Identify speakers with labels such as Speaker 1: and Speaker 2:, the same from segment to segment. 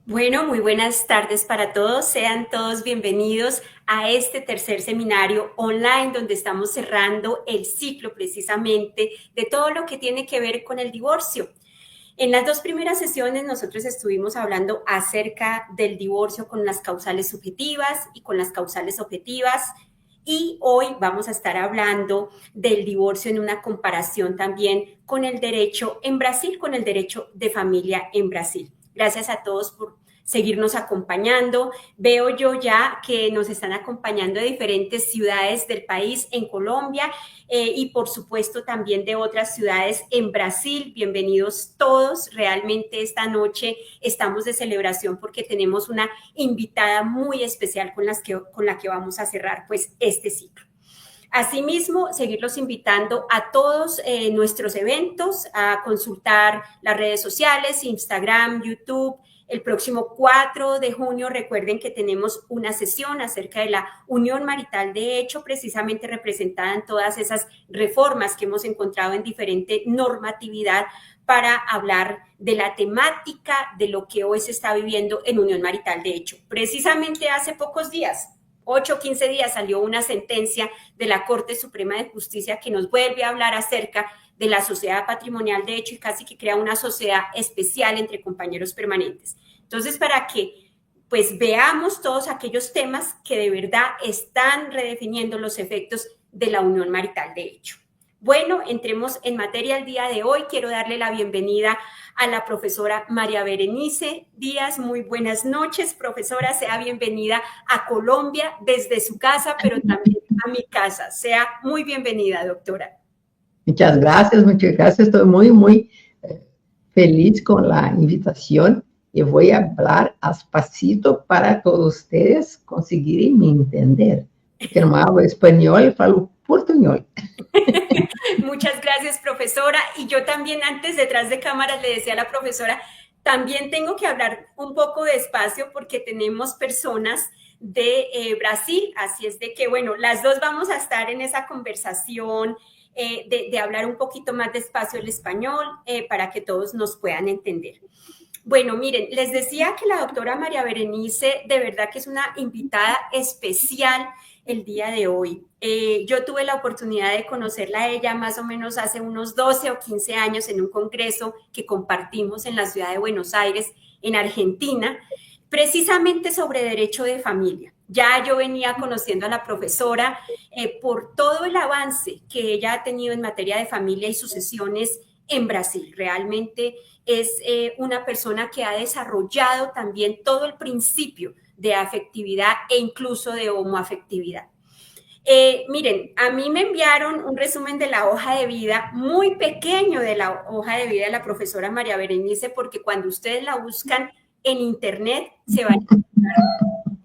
Speaker 1: Bueno, muy buenas tardes para todos. Sean todos bienvenidos a este tercer seminario online donde estamos cerrando el ciclo precisamente de todo lo que tiene que ver con el divorcio. En las dos primeras sesiones nosotros estuvimos hablando acerca del divorcio con las causales subjetivas y con las causales objetivas. Y hoy vamos a estar hablando del divorcio en una comparación también con el derecho en Brasil, con el derecho de familia en Brasil. Gracias a todos por seguirnos acompañando. Veo yo ya que nos están acompañando de diferentes ciudades del país en Colombia y por supuesto también de otras ciudades en Brasil. Bienvenidos todos. Realmente esta noche estamos de celebración porque tenemos una invitada muy especial con la que vamos a cerrar pues este ciclo. Asimismo, seguirlos invitando a todos nuestros eventos, a consultar las redes sociales, Instagram, YouTube. El próximo 4 de junio, recuerden que tenemos una sesión acerca de la unión marital de hecho, precisamente representada en todas esas reformas que hemos encontrado en diferente normatividad para hablar de la temática de lo que hoy se está viviendo en unión marital de hecho. Precisamente hace pocos días, 8 o 15 días, salió una sentencia de la Corte Suprema de Justicia que nos vuelve a hablar acerca de la sociedad patrimonial de hecho y casi que crea una sociedad especial entre compañeros permanentes. Entonces, para que pues veamos todos aquellos temas que de verdad están redefiniendo los efectos de la unión marital de hecho. Bueno, entremos en materia el día de hoy. Quiero darle la bienvenida a la profesora María Berenice Díaz. Muy buenas noches, profesora. Sea bienvenida a Colombia desde su casa, pero también a mi casa. Sea muy bienvenida, doctora.
Speaker 2: Muchas gracias, muchas gracias. Estoy muy feliz con la invitación y voy a hablar despacito para todos ustedes conseguirem me entender. Porque no hablo español, falo portuñol.
Speaker 1: Muchas gracias, profesora. Y yo también antes, detrás de cámaras, le decía a la profesora, también tengo que hablar un poco despacio porque tenemos personas de Brasil, así es de que, bueno, las dos vamos a estar en esa conversación de hablar un poquito más despacio el español para que todos nos puedan entender. Bueno, miren, les decía que la doctora María Berenice de verdad que es una invitada especial el día de hoy. Yo tuve la oportunidad de conocerla a ella más o menos hace unos 12 o 15 años en un congreso que compartimos en la ciudad de Buenos Aires, en Argentina, precisamente sobre derecho de familia. Ya yo venía conociendo a la profesora por todo el avance que ella ha tenido en materia de familia y sucesiones en Brasil. Realmente es una persona que ha desarrollado también todo el principio de afectividad e incluso de homoafectividad. Miren, a mí me enviaron un resumen de la hoja de vida muy pequeño de la hoja de vida de la profesora María Berenice, porque cuando ustedes la buscan en internet se van a encontrar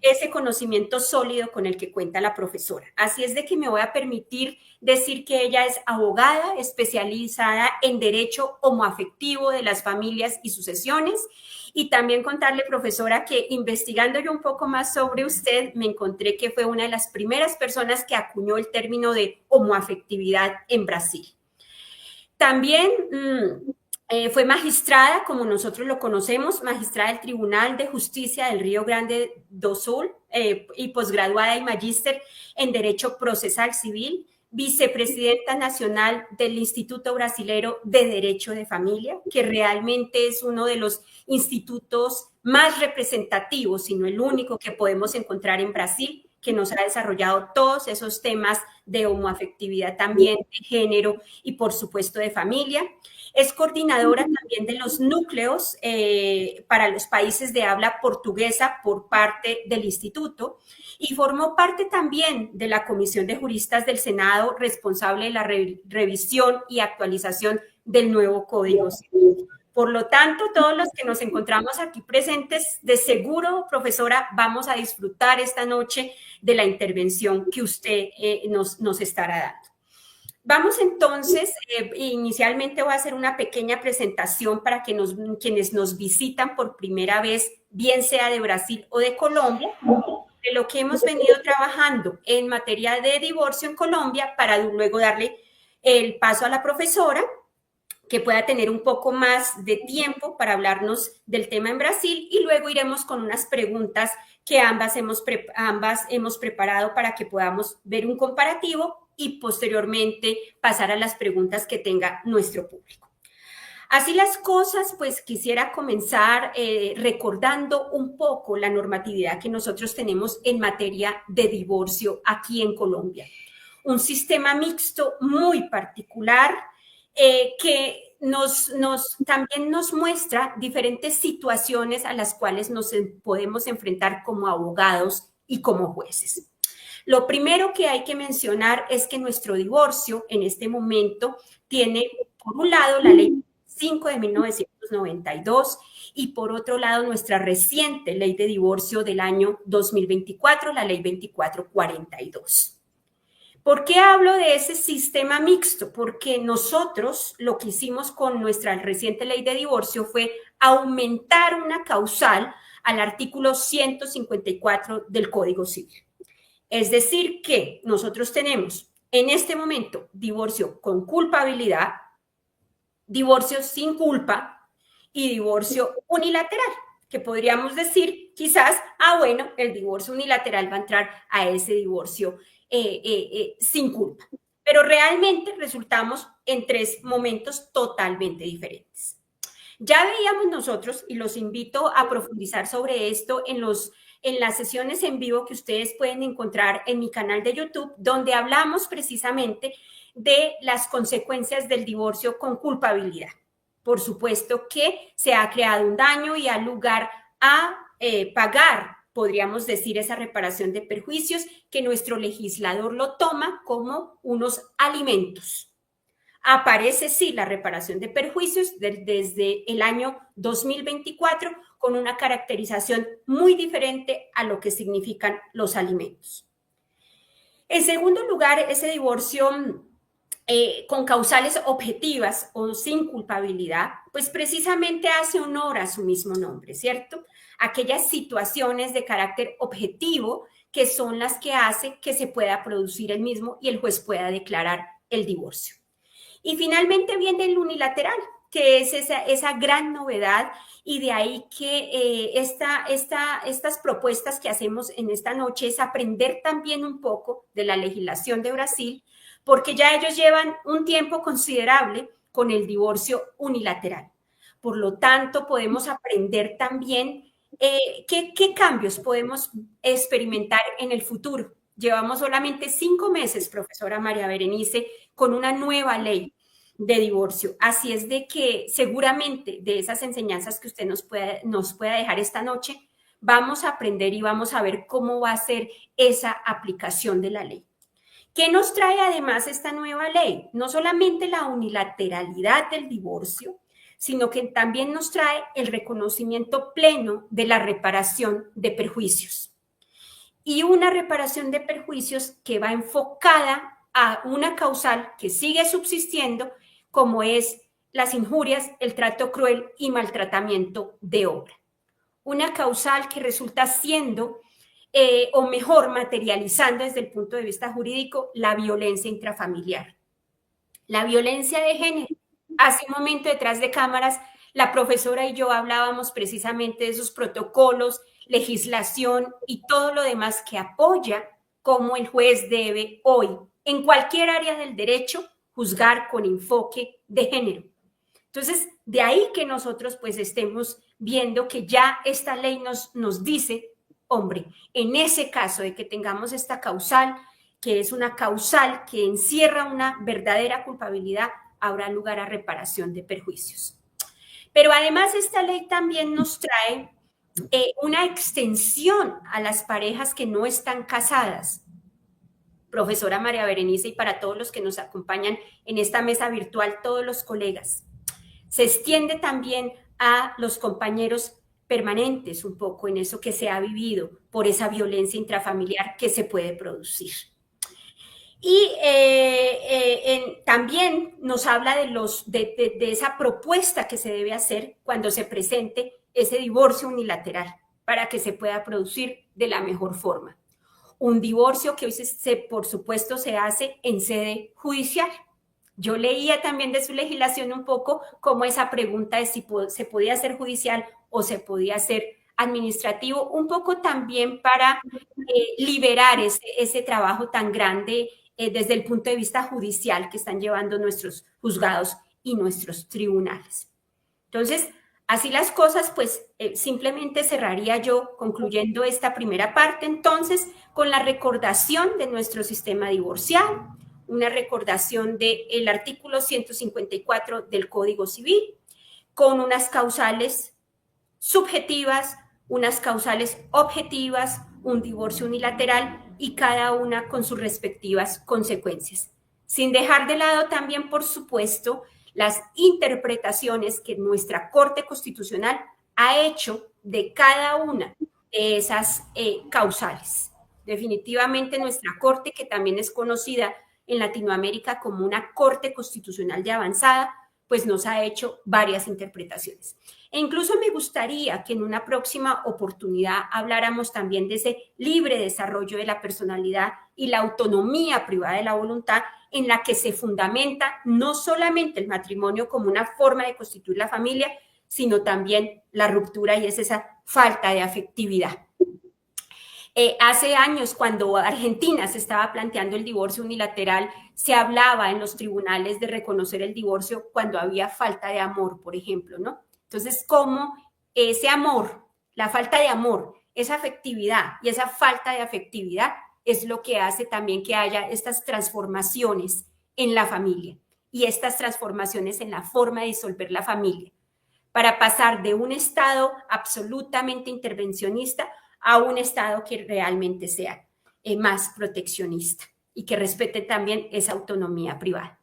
Speaker 1: ese conocimiento sólido con el que cuenta la profesora. Así es de que me voy a permitir decir que ella es abogada especializada en derecho homoafectivo de las familias y sucesiones y también contarle, profesora, que investigando yo un poco más sobre usted, me encontré que fue una de las primeras personas que acuñó el término de homoafectividad en Brasil. También fue magistrada, como nosotros lo conocemos, magistrada del Tribunal de Justicia del Río Grande do Sul y posgraduada y magíster en Derecho Procesal Civil, vicepresidenta nacional del Instituto Brasilero de Derecho de Familia, que realmente es uno de los institutos más representativos, si no el único que podemos encontrar en Brasil, que nos ha desarrollado todos esos temas de homoafectividad también, de género y por supuesto de familia. Es coordinadora también de los núcleos para los países de habla portuguesa por parte del instituto y formó parte también de la Comisión de Juristas del Senado responsable de la revisión y actualización del nuevo Código Civil. Por lo tanto, todos los que nos encontramos aquí presentes, de seguro, profesora, vamos a disfrutar esta noche de la intervención que usted nos estará dando. Vamos entonces, inicialmente voy a hacer una pequeña presentación para que quienes nos visitan por primera vez, bien sea de Brasil o de Colombia, de lo que hemos venido trabajando en materia de divorcio en Colombia para luego darle el paso a la profesora que pueda tener un poco más de tiempo para hablarnos del tema en Brasil y luego iremos con unas preguntas que ambas hemos preparado para que podamos ver un comparativo y posteriormente pasar a las preguntas que tenga nuestro público. Así las cosas, pues quisiera comenzar recordando un poco la normatividad que nosotros tenemos en materia de divorcio aquí en Colombia. Un sistema mixto muy particular que también nos muestra diferentes situaciones a las cuales nos podemos enfrentar como abogados y como jueces. Lo primero que hay que mencionar es que nuestro divorcio en este momento tiene, por un lado, la ley 5 de 1992 y por otro lado nuestra reciente ley de divorcio del año 2024, la ley 2442. ¿Por qué hablo de ese sistema mixto? Porque nosotros lo que hicimos con nuestra reciente ley de divorcio fue aumentar una causal al artículo 154 del Código Civil. Es decir, que nosotros tenemos en este momento divorcio con culpabilidad, divorcio sin culpa y divorcio unilateral, que podríamos decir quizás, bueno, el divorcio unilateral va a entrar a ese divorcio sin culpa. Pero realmente resultamos en tres momentos totalmente diferentes. Ya veíamos nosotros, y los invito a profundizar sobre esto en las sesiones en vivo que ustedes pueden encontrar en mi canal de YouTube, donde hablamos precisamente de las consecuencias del divorcio con culpabilidad. Por supuesto que se ha creado un daño y da lugar a pagar, podríamos decir, esa reparación de perjuicios que nuestro legislador lo toma como unos alimentos. Aparece, sí, la reparación de perjuicios desde el año 2024 con una caracterización muy diferente a lo que significan los alimentos. En segundo lugar, ese divorcio con causales objetivas o sin culpabilidad, pues precisamente hace honor a su mismo nombre, ¿cierto? Aquellas situaciones de carácter objetivo que son las que hace que se pueda producir el mismo y el juez pueda declarar el divorcio. Y finalmente viene el unilateral, que es esa gran novedad y de ahí que estas propuestas que hacemos en esta noche es aprender también un poco de la legislación de Brasil, porque ya ellos llevan un tiempo considerable con el divorcio unilateral. Por lo tanto, podemos aprender también qué cambios podemos experimentar en el futuro. Llevamos solamente 5 meses, profesora María Berenice, con una nueva ley de divorcio. Así es de que seguramente de esas enseñanzas que usted nos pueda dejar esta noche, vamos a aprender y vamos a ver cómo va a ser esa aplicación de la ley. ¿Qué nos trae además esta nueva ley? No solamente la unilateralidad del divorcio, sino que también nos trae el reconocimiento pleno de la reparación de perjuicios. Y una reparación de perjuicios que va enfocada a una causal que sigue subsistiendo, como es las injurias, el trato cruel y maltratamiento de obra. Una causal que resulta siendo o mejor materializando desde el punto de vista jurídico la violencia intrafamiliar. La violencia de género. Hace un momento detrás de cámaras, la profesora y yo hablábamos precisamente de esos protocolos, legislación y todo lo demás que apoya cómo el juez debe hoy, en cualquier área del derecho, juzgar con enfoque de género. Entonces, de ahí que nosotros pues estemos viendo que ya esta ley nos dice, hombre, en ese caso de que tengamos esta causal, que es una causal que encierra una verdadera culpabilidad, habrá lugar a reparación de perjuicios. Pero además esta ley también nos trae una extensión a las parejas que no están casadas. Profesora María Berenice, y para todos los que nos acompañan en esta mesa virtual, todos los colegas, se extiende también a los compañeros permanentes un poco en eso que se ha vivido por esa violencia intrafamiliar que se puede producir. Y también nos habla de esa propuesta que se debe hacer cuando se presente ese divorcio unilateral para que se pueda producir de la mejor forma. Un divorcio que hoy por supuesto se hace en sede judicial, Yo leía también de su legislación un poco cómo esa pregunta de si se podía hacer judicial o se podía hacer administrativo, un poco también para liberar ese trabajo tan grande desde el punto de vista judicial que están llevando nuestros juzgados y nuestros tribunales. Entonces, así las cosas, pues simplemente cerraría yo concluyendo esta primera parte, entonces, con la recordación de nuestro sistema divorcial, una recordación del artículo 154 del Código Civil, con unas causales subjetivas, unas causales objetivas, un divorcio unilateral y cada una con sus respectivas consecuencias. Sin dejar de lado también, por supuesto, las interpretaciones que nuestra Corte Constitucional ha hecho de cada una de esas causales. Definitivamente nuestra Corte, que también es conocida en Latinoamérica como una Corte Constitucional de avanzada, pues nos ha hecho varias interpretaciones. E incluso me gustaría que en una próxima oportunidad habláramos también de ese libre desarrollo de la personalidad y la autonomía privada de la voluntad en la que se fundamenta no solamente el matrimonio como una forma de constituir la familia, sino también la ruptura y es esa falta de afectividad. Hace años, cuando Argentina se estaba planteando el divorcio unilateral, se hablaba en los tribunales de reconocer el divorcio cuando había falta de amor, por ejemplo, ¿no? Entonces, cómo ese amor, la falta de amor, esa afectividad y esa falta de afectividad es lo que hace también que haya estas transformaciones en la familia y estas transformaciones en la forma de disolver la familia, para pasar de un estado absolutamente intervencionista a un Estado que realmente sea más proteccionista y que respete también esa autonomía privada.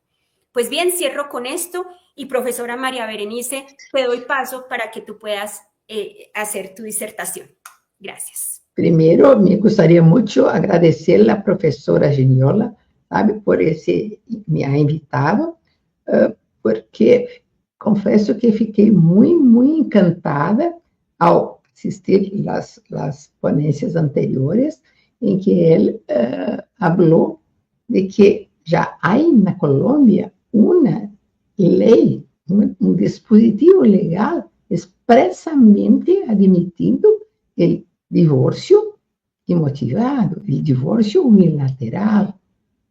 Speaker 1: Pues bien, cierro con esto y profesora María Berenice, te doy paso para que tú puedas hacer tu disertación. Gracias.
Speaker 2: Primero, me gustaría mucho agradecer a la profesora Geniola, sabe, por ese, me ha invitado, porque confesso que fiquei muy encantada ao assistir las ponencias anteriores, en que él habló de que ya hay en la Colombia una ley, un dispositivo legal expresamente admitindo el divorcio imotivado, el divorcio unilateral,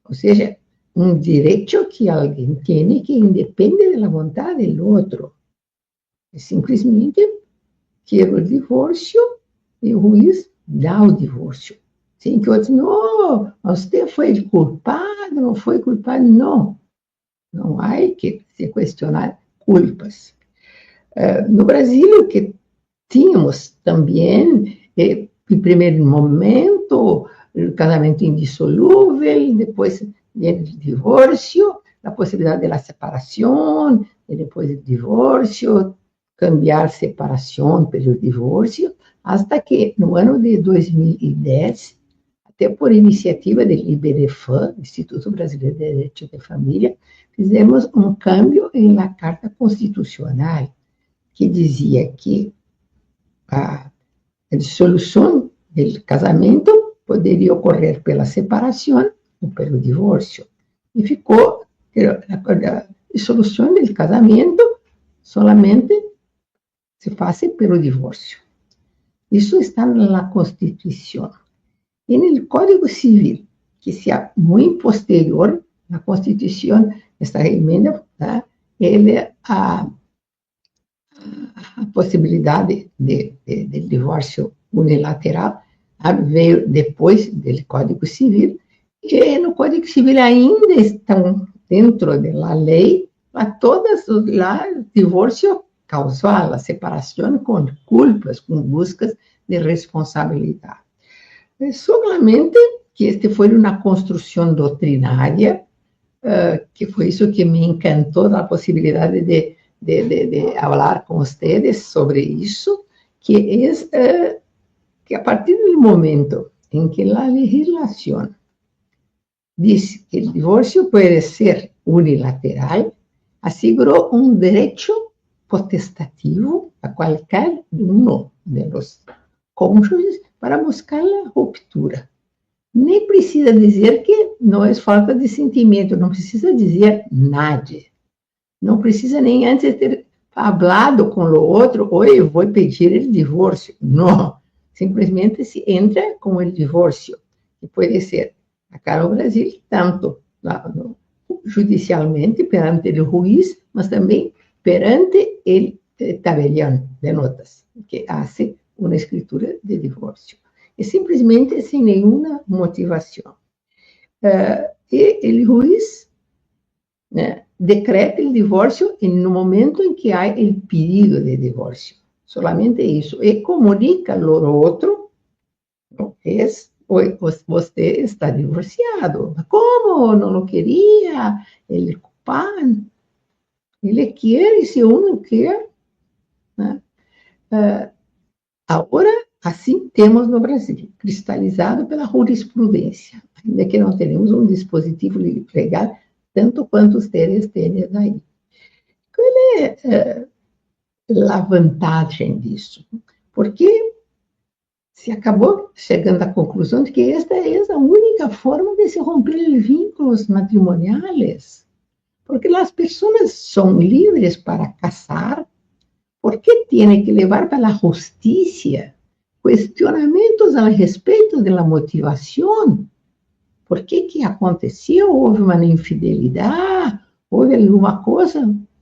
Speaker 2: o sea, un derecho que alguien tiene que independe de la voluntad del otro. Simplesmente quiero el divorcio e o juiz dá o divórcio. Sem que outros, não, você foi culpado, não foi culpado, não. Não há que se questionar culpas. No Brasil, o que tínhamos também, em primeiro momento, o casamento indissolúvel, depois viene o divórcio, a possibilidade da separação, e depois o divórcio, cambiar separação pelo divórcio, hasta que no ano de 2010, até por iniciativa do IBDFAM, Instituto Brasileiro de Direito de Família, fizemos um cambio na Carta Constitucional, que dizia que a dissolução do casamento poderia ocorrer pela separação ou pelo divórcio. E ficou a dissolução do casamento solamente se faz pelo divórcio. Isso está na Constituição. E no Código Civil, que sea muito posterior, na Constituição, esta emenda, tá? Ele a possibilidade de divórcio unilateral veio depois do Código Civil, e no Código Civil ainda estão dentro da lei todas os divórcio causal, a separação com culpas, com buscas de responsabilidade. Solamente que este foi uma construção doutrinária, que foi isso que me encantou, a possibilidade de falar com vocês sobre isso, que é que a partir do momento em que a legislação diz que o divórcio pode ser unilateral, assegurou um direito potestativo a qualquer um dos cônjuges para buscar a ruptura. Nem precisa dizer que não é falta de sentimento, não precisa dizer nada. Não precisa nem antes ter falado com o outro, oi, eu vou pedir o divórcio. Não, simplesmente se entra com o divórcio. E pode ser, acá no Brasil, tanto judicialmente, perante o juiz, mas também perante o tabelião de notas, que hace uma escritura de divórcio. E simplesmente sem nenhuma motivação. E o juiz, né, decreta o divórcio no momento em que há o pedido de divórcio. Solamente isso. E comunica ao outro, não, você está divorciado. Como? Não lo queria. Ele culpa. Ele quer, e se eu não quer, né? Agora, assim temos no Brasil, cristalizado pela jurisprudência, ainda que não tenhamos um dispositivo legal tanto quanto vocês têm aí. Qual é a vantagem disso? Porque se acabou chegando à conclusão de que esta é a única forma de se romper os vínculos matrimoniais. Porque as pessoas são livres para casar. ¿Por qué tiene que levar para la justicia cuestionamientos al respeito de la motivación? ¿Por qué que aconteceu? ¿Houve uma infidelidade? ¿Houve alguma coisa?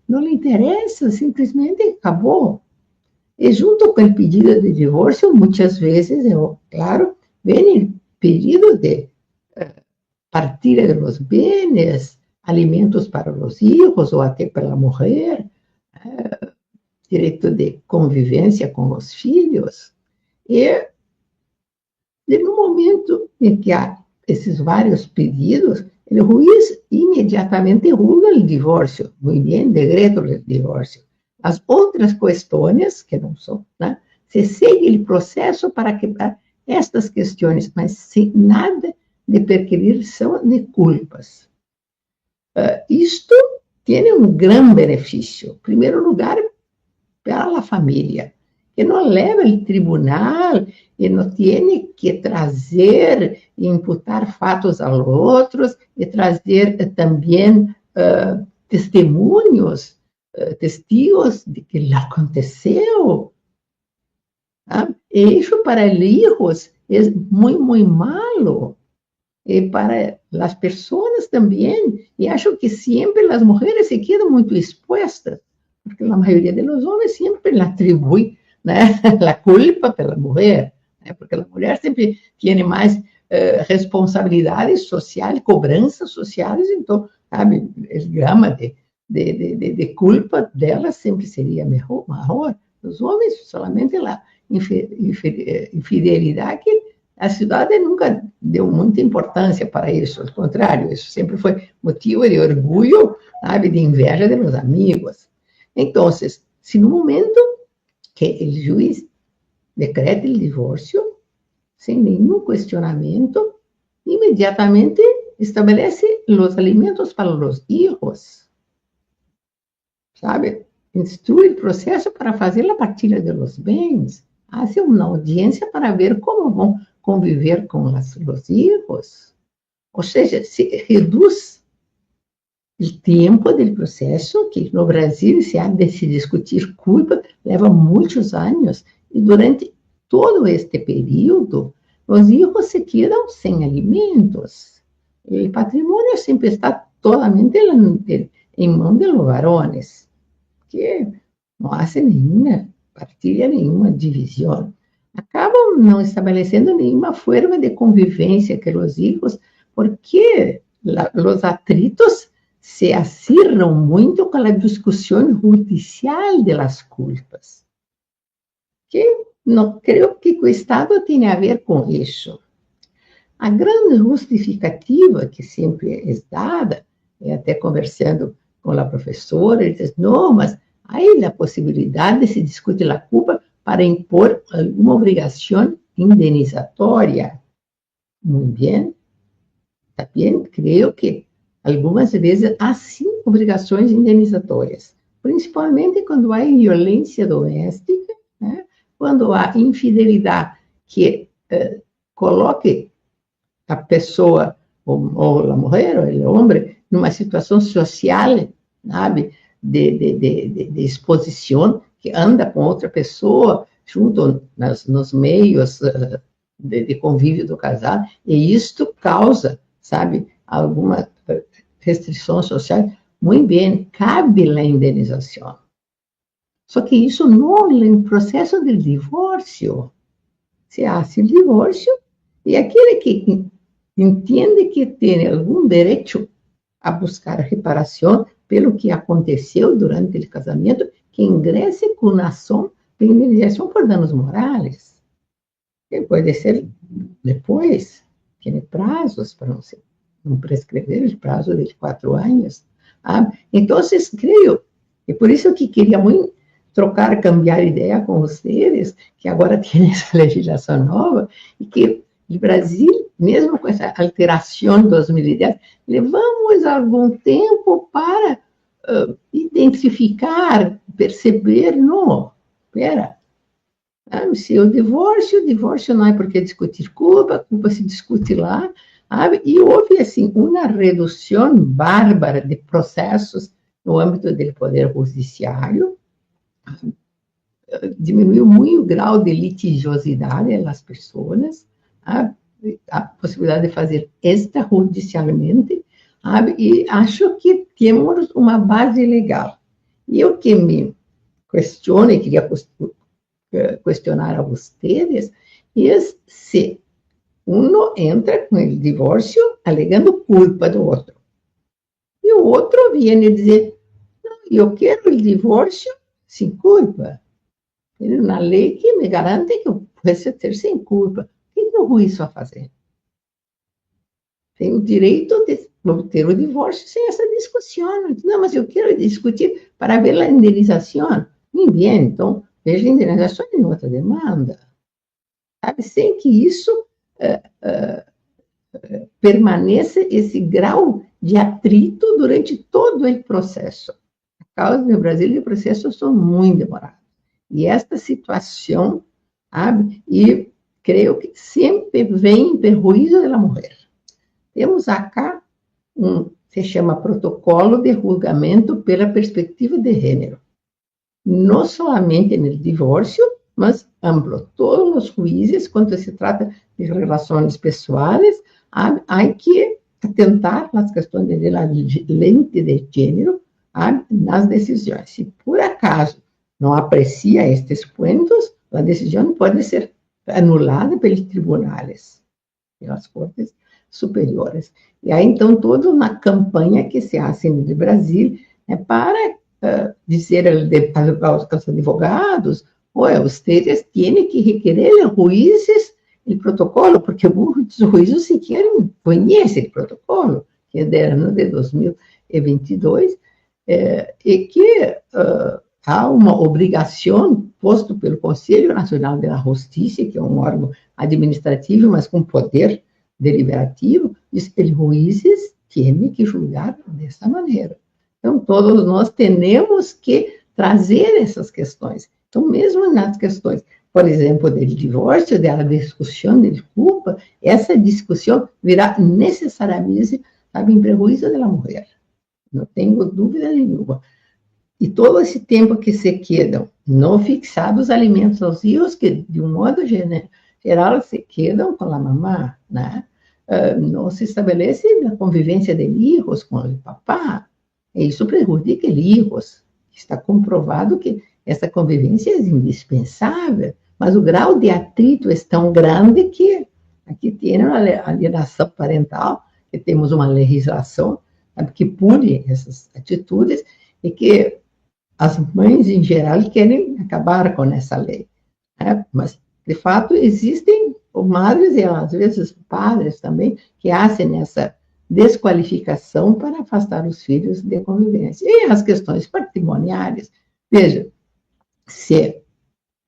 Speaker 2: Não lhe interessa, simplesmente acabou. E junto com o pedido de divórcio, muitas vezes, claro, vem o pedido de partilha de los bienes, alimentos para os filhos, ou até para a mulher, direito de convivência com os filhos, e no momento em que há esses vários pedidos, o juiz imediatamente julga o divórcio, muito bem, decreta o divórcio. As outras questões, que não são, né, se segue o processo para quebrar estas questões, mas sem nada de perquirição de culpas. Isto tem um grande benefício. Em primeiro lugar, para a família, que não leva ao tribunal e não tem que trazer e imputar fatos aos outros e trazer também testemunhos, testigos de que lá aconteceu. E isso para os filhos é muito, muito malo. E para as pessoas também. E acho que sempre as mulheres se quedam muito expostas, porque a maioria dos homens sempre atribui, né, a culpa pela mulher, né, porque a mulher sempre tem mais responsabilidade social, cobranças sociais, então, sabe, o grama de culpa dela sempre seria maior. Os homens, somente a infidelidade, que a cidade nunca deu muita importância para isso, ao contrário, isso sempre foi motivo de orgulho, sabe, de inveja dos amigos. Então, se no momento que o juiz decreta o divórcio, sem nenhum questionamento, imediatamente estabelece os alimentos para os filhos, sabe? Instrui o processo para fazer a partilha dos bens, faz uma audiência para ver como vão conviver com os filhos. Ou seja, se reduz o tempo do processo, que no Brasil se há de se discutir culpa, leva muitos anos, e durante todo este período, os filhos se quedam sem alimentos. O patrimônio sempre está totalmente em mão de los varones, que não fazem nenhuma partilha, nenhuma divisão. Acabam não estabelecendo nenhuma forma de convivência com os filhos, porque os atritos se acirram muito com a discussão judicial das culpas. Que não creio que o Estado tenha a ver com isso. A grande justificativa que sempre é dada, e até conversando com a professora, ele diz, não, mas há a possibilidade de se discutir a culpa para impor alguma obrigação indenizatória. Muito bem. Também creio que algumas vezes há sim obrigações indenizatórias, principalmente quando há violência doméstica, né? Quando há infidelidade que coloque a pessoa ou a mulher, ou o homem, numa situação social, sabe, de exposição, que anda com outra pessoa, junto nos meios de convívio do casal, e isto causa, sabe, alguma restrição social. Muito bem, cabe a indenização. Só que isso não no processo do divórcio. Se hace o divórcio, e aquele que entende que tem algum direito a buscar reparação pelo que aconteceu durante o casamento, que ingresse com ação de indenização por danos morais. Que pode ser depois, tem prazos para não prescrever o prazo de 4 anos. Então, creio, e por isso que queria muito trocar, cambiar ideia com vocês, que agora tem essa legislação nova, e que o Brasil, mesmo com essa alteração de 2010, levamos algum tempo para identificar, perceber, não, espera, se o divórcio não é porque discutir culpa se discute lá, e houve, assim, uma redução bárbara de processos no âmbito do poder judiciário, diminuiu muito o grau de litigiosidade das pessoas, a possibilidade de fazer extrajudicialmente, e acho que temos uma base legal. E o que me questiona, e queria questionar a vocês, é se um entra com o divórcio alegando culpa do outro, e o outro vem dizer, não, eu quero o divórcio sem culpa. Tem uma lei que me garante que eu posso ter sem culpa. O que o juiz vai fazer? Tem o direito de ter o divórcio sem essa discussão. Não, mas eu quero discutir para ver a indenização. Muito bem, então, veja a indenização em outra demanda. Sabe? Sem que isso permaneça esse grau de atrito durante todo o processo. A causa no Brasil, os processos são muito demorados. E esta situação, sabe, e creio que sempre vem em perjuízo da mulher. Temos acá se chama protocolo de julgamento pela perspectiva de gênero. Não somente no divórcio, mas amplo. Todos os juízes, quando se trata de relações pessoais, há que atentar nas questões de lente de gênero nas decisões. Se por acaso não aprecia estes pontos, a decisão pode ser anulada pelos tribunais, pelas cortes superiores. E aí, então, toda uma campanha que se faz no Brasil para dizer aos advogados, vocês têm que requerer a juízes o protocolo, porque muitos juízes sequer conhecem o protocolo, que é do ano de 2022, e que há uma obrigação posta pelo Conselho Nacional da Justiça, que é um órgão administrativo, mas com poder deliberativo, e os juízes têm que julgar dessa maneira. Então, todos nós temos que trazer essas questões. Então, mesmo nas questões, por exemplo, do divórcio, da discussão de culpa, essa discussão virá necessariamente, sabe, em prejuízo da mulher. Não tenho dúvida nenhuma. E todo esse tempo que se quedam não fixados alimentos aos filhos, que, de um modo geral, se quedam com a mamã, né? Não se estabelece a convivência de filhos com o papá, e isso prejudica os filhos. Está comprovado que essa convivência é indispensável, mas o grau de atrito é tão grande que aqui tem a alienação parental, que temos uma legislação, sabe, que pune essas atitudes, e que as mães, em geral, querem acabar com essa lei. Né? Mas, de fato, existem madres e, às vezes, padres também, que fazem essa desqualificação para afastar os filhos de convivência. E as questões patrimoniais. Veja, se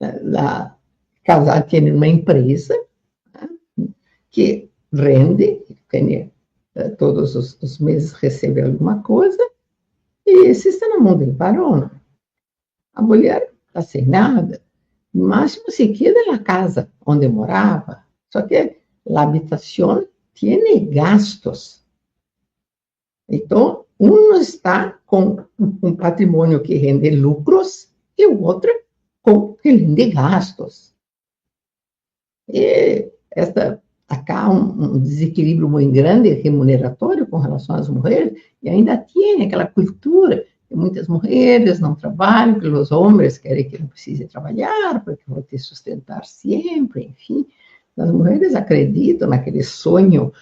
Speaker 2: a casal tem uma empresa, né, que rende, que todos os meses recebe alguma coisa, e se está na mão do varão, a mulher está sem nada, no máximo se queda na casa onde morava, só que a habitação tiene gastos. Então, um está com um patrimônio que rende lucros e o outro que rende gastos. E acá um desequilíbrio muito grande remuneratório com relação às mulheres, e ainda tem aquela cultura que muitas mulheres não trabalham, que os homens querem que não precise trabalhar, porque vão te sustentar sempre, enfim. As mulheres acreditam naquele sonho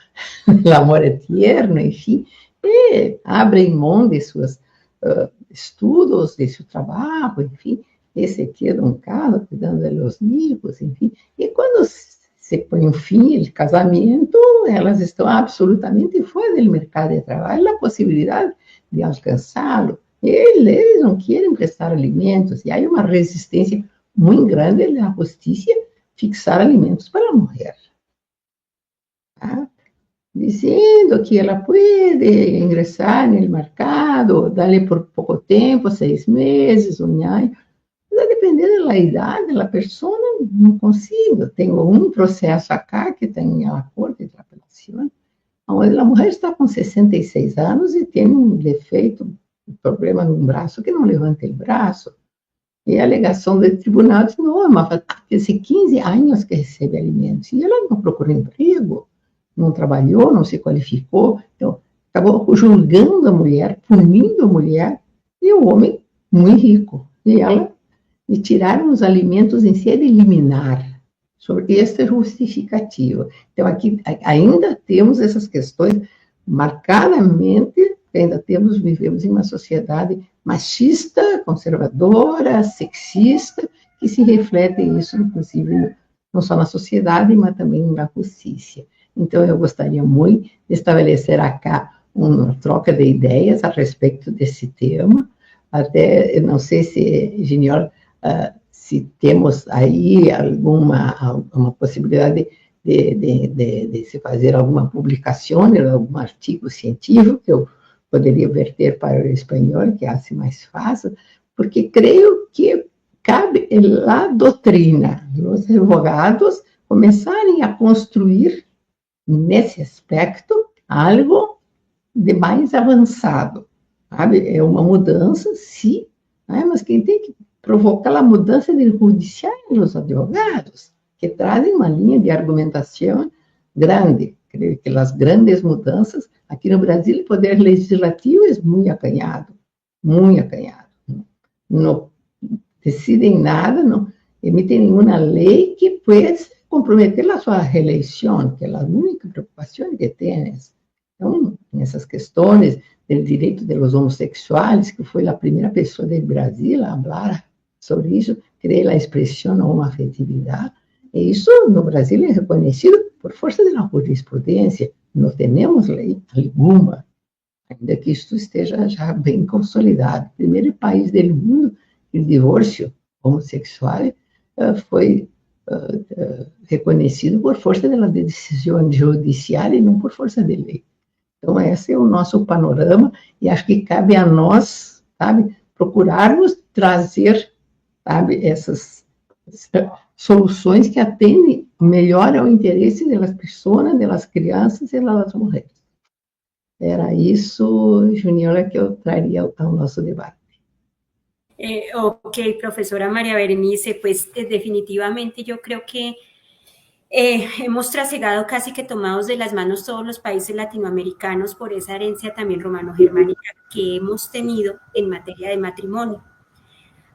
Speaker 2: do amor eterno, enfim, e abrem mão de seus estudos, de seu trabalho, enfim, e se quedam em casa cuidando dos filhos, enfim. E quando se põe um fim de casamento, elas estão absolutamente fora do mercado de trabalho, a possibilidade de alcançá-lo. Eles não querem prestar alimentos, e há uma resistência muito grande na justiça fixar alimentos para a mulher. Tá? Dizendo que ela pode ingressar no mercado, dar-lhe por pouco tempo, 6 meses, um ano. Mas dependendo da idade da pessoa, não consigo. Tenho um processo acá que tem a Corte de Apelação, onde a mulher está com 66 anos e tem um defeito, um problema no braço, que não levanta o braço. E a alegação do tribunal diz, não, mas faz 15 anos que recebe alimentos. E ela não procurou emprego, não trabalhou, não se qualificou. Então, acabou julgando a mulher, punindo a mulher, e o homem muito rico. E ela me tiraram os alimentos em sede liminar, sobre esta justificativa. Então, aqui ainda temos essas questões marcadamente, ainda vivemos em uma sociedade machista, conservadora, sexista, que se reflete isso, inclusive, não só na sociedade, mas também na justiça. Então, eu gostaria muito de estabelecer acá uma troca de ideias a respeito desse tema. Até, eu não sei se, Geniol, se temos aí alguma possibilidade de se fazer alguma publicação, algum artigo científico que eu poderia verter para o espanhol, que hace mais fácil, porque creio que cabe a doutrina, os advogados começarem a construir nesse aspecto algo de mais avançado, sabe? É uma mudança, sim, né? Mas quem tem que provocar a mudança de judiciário os advogados, que trazem uma linha de argumentação grande. Creio que as grandes mudanças, aqui no Brasil, o poder legislativo é muito acanhado, muito acanhado. Não decidem nada, não emitem nenhuma lei que pueda comprometer a sua reeleição, que é a única preocupação que têm. Então, nessas questões do direito dos homossexuais, que foi a primeira pessoa do Brasil a falar sobre isso, criei a expressão homoafetividade, e isso no Brasil é reconhecido por força da jurisprudência. Não temos lei alguma, ainda que isto esteja já bem consolidado. O primeiro país do mundo que o divórcio homossexual foi reconhecido por força da decisão judiciária e não por força de lei. Então, esse é o nosso panorama, e acho que cabe a nós, sabe, procurarmos trazer, sabe, essas soluções que atendem melhor ao interesse das pessoas, das crianças e das mulheres. Era isso, Juniola, que eu traria ao nosso debate.
Speaker 1: Ok, profesora María Berenice, pues definitivamente yo creo que hemos trasegado casi que tomados de las manos todos los países latinoamericanos por esa herencia también romano-germánica que hemos tenido en materia de matrimonio.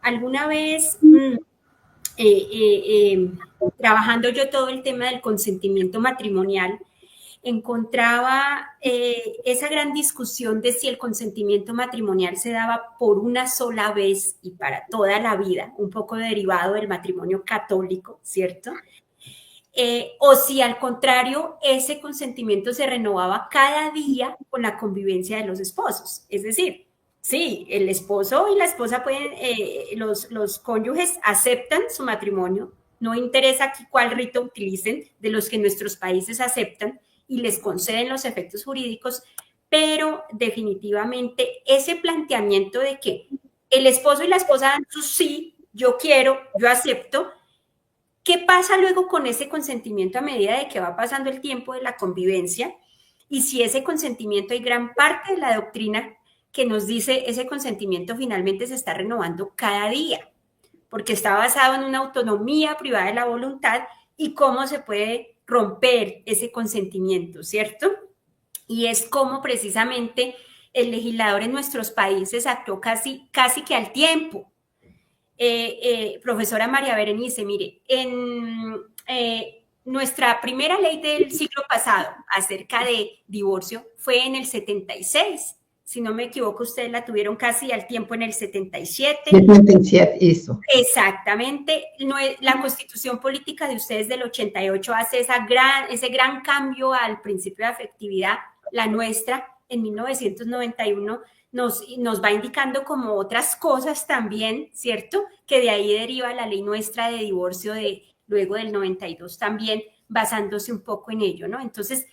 Speaker 1: Alguna vez, trabajando yo todo el tema del consentimiento matrimonial, encontraba esa gran discusión de si el consentimiento matrimonial se daba por una sola vez y para toda la vida, un poco derivado del matrimonio católico, ¿cierto? O si al contrario, ese consentimiento se renovaba cada día con la convivencia de los esposos. Es decir, sí, el esposo y la esposa pueden, los cónyuges aceptan su matrimonio, no interesa aquí cuál rito utilicen, de los que nuestros países aceptan y les conceden los efectos jurídicos, pero definitivamente ese planteamiento de que el esposo y la esposa dan su sí, yo quiero, yo acepto, ¿Qué pasa luego con ese consentimiento a medida de que va pasando el tiempo de la convivencia? Y si ese consentimiento, hay gran parte de la doctrina que nos dice ese consentimiento finalmente se está renovando cada día, porque está basado en una autonomía privada de la voluntad y cómo se puede romper ese consentimiento, ¿cierto? Y es como precisamente el legislador en nuestros países actuó casi que al tiempo. Profesora María Berenice, mire, en nuestra primera ley del siglo pasado acerca de divorcio fue en el 76. Si no me equivoco, ustedes la tuvieron casi al tiempo en el 77.
Speaker 2: 77, eso.
Speaker 1: Exactamente. La constitución política de ustedes del 88 hace ese gran cambio al principio de afectividad. La nuestra, en 1991, nos va indicando como otras cosas también, ¿cierto? Que de ahí deriva la ley nuestra de divorcio de luego del 92 también, basándose un poco en ello, ¿no? Entonces,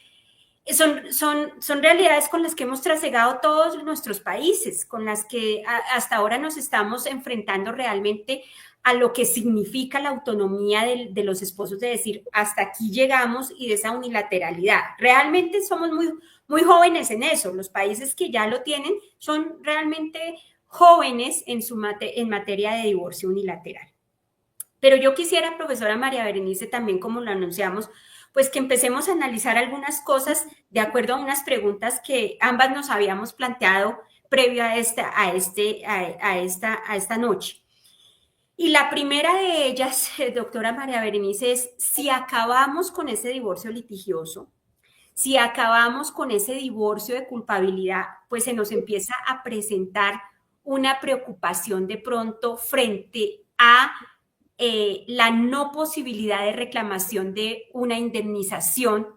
Speaker 1: son realidades con las que hemos trasegado todos nuestros países, con las que hasta ahora nos estamos enfrentando realmente a lo que significa la autonomía de los esposos, de decir, hasta aquí llegamos, y de esa unilateralidad. Realmente somos muy jóvenes en eso. Los países que ya lo tienen son realmente jóvenes en materia de divorcio unilateral. Pero yo quisiera, profesora María Berenice, también como lo anunciamos, pues que empecemos a analizar algunas cosas de acuerdo a unas preguntas que ambas nos habíamos planteado previo a esta noche. Y la primera de ellas, doctora María Berenice, es si acabamos con ese divorcio litigioso, si acabamos con ese divorcio de culpabilidad, pues se nos empieza a presentar una preocupación de pronto frente a la no posibilidad de reclamación de una indemnización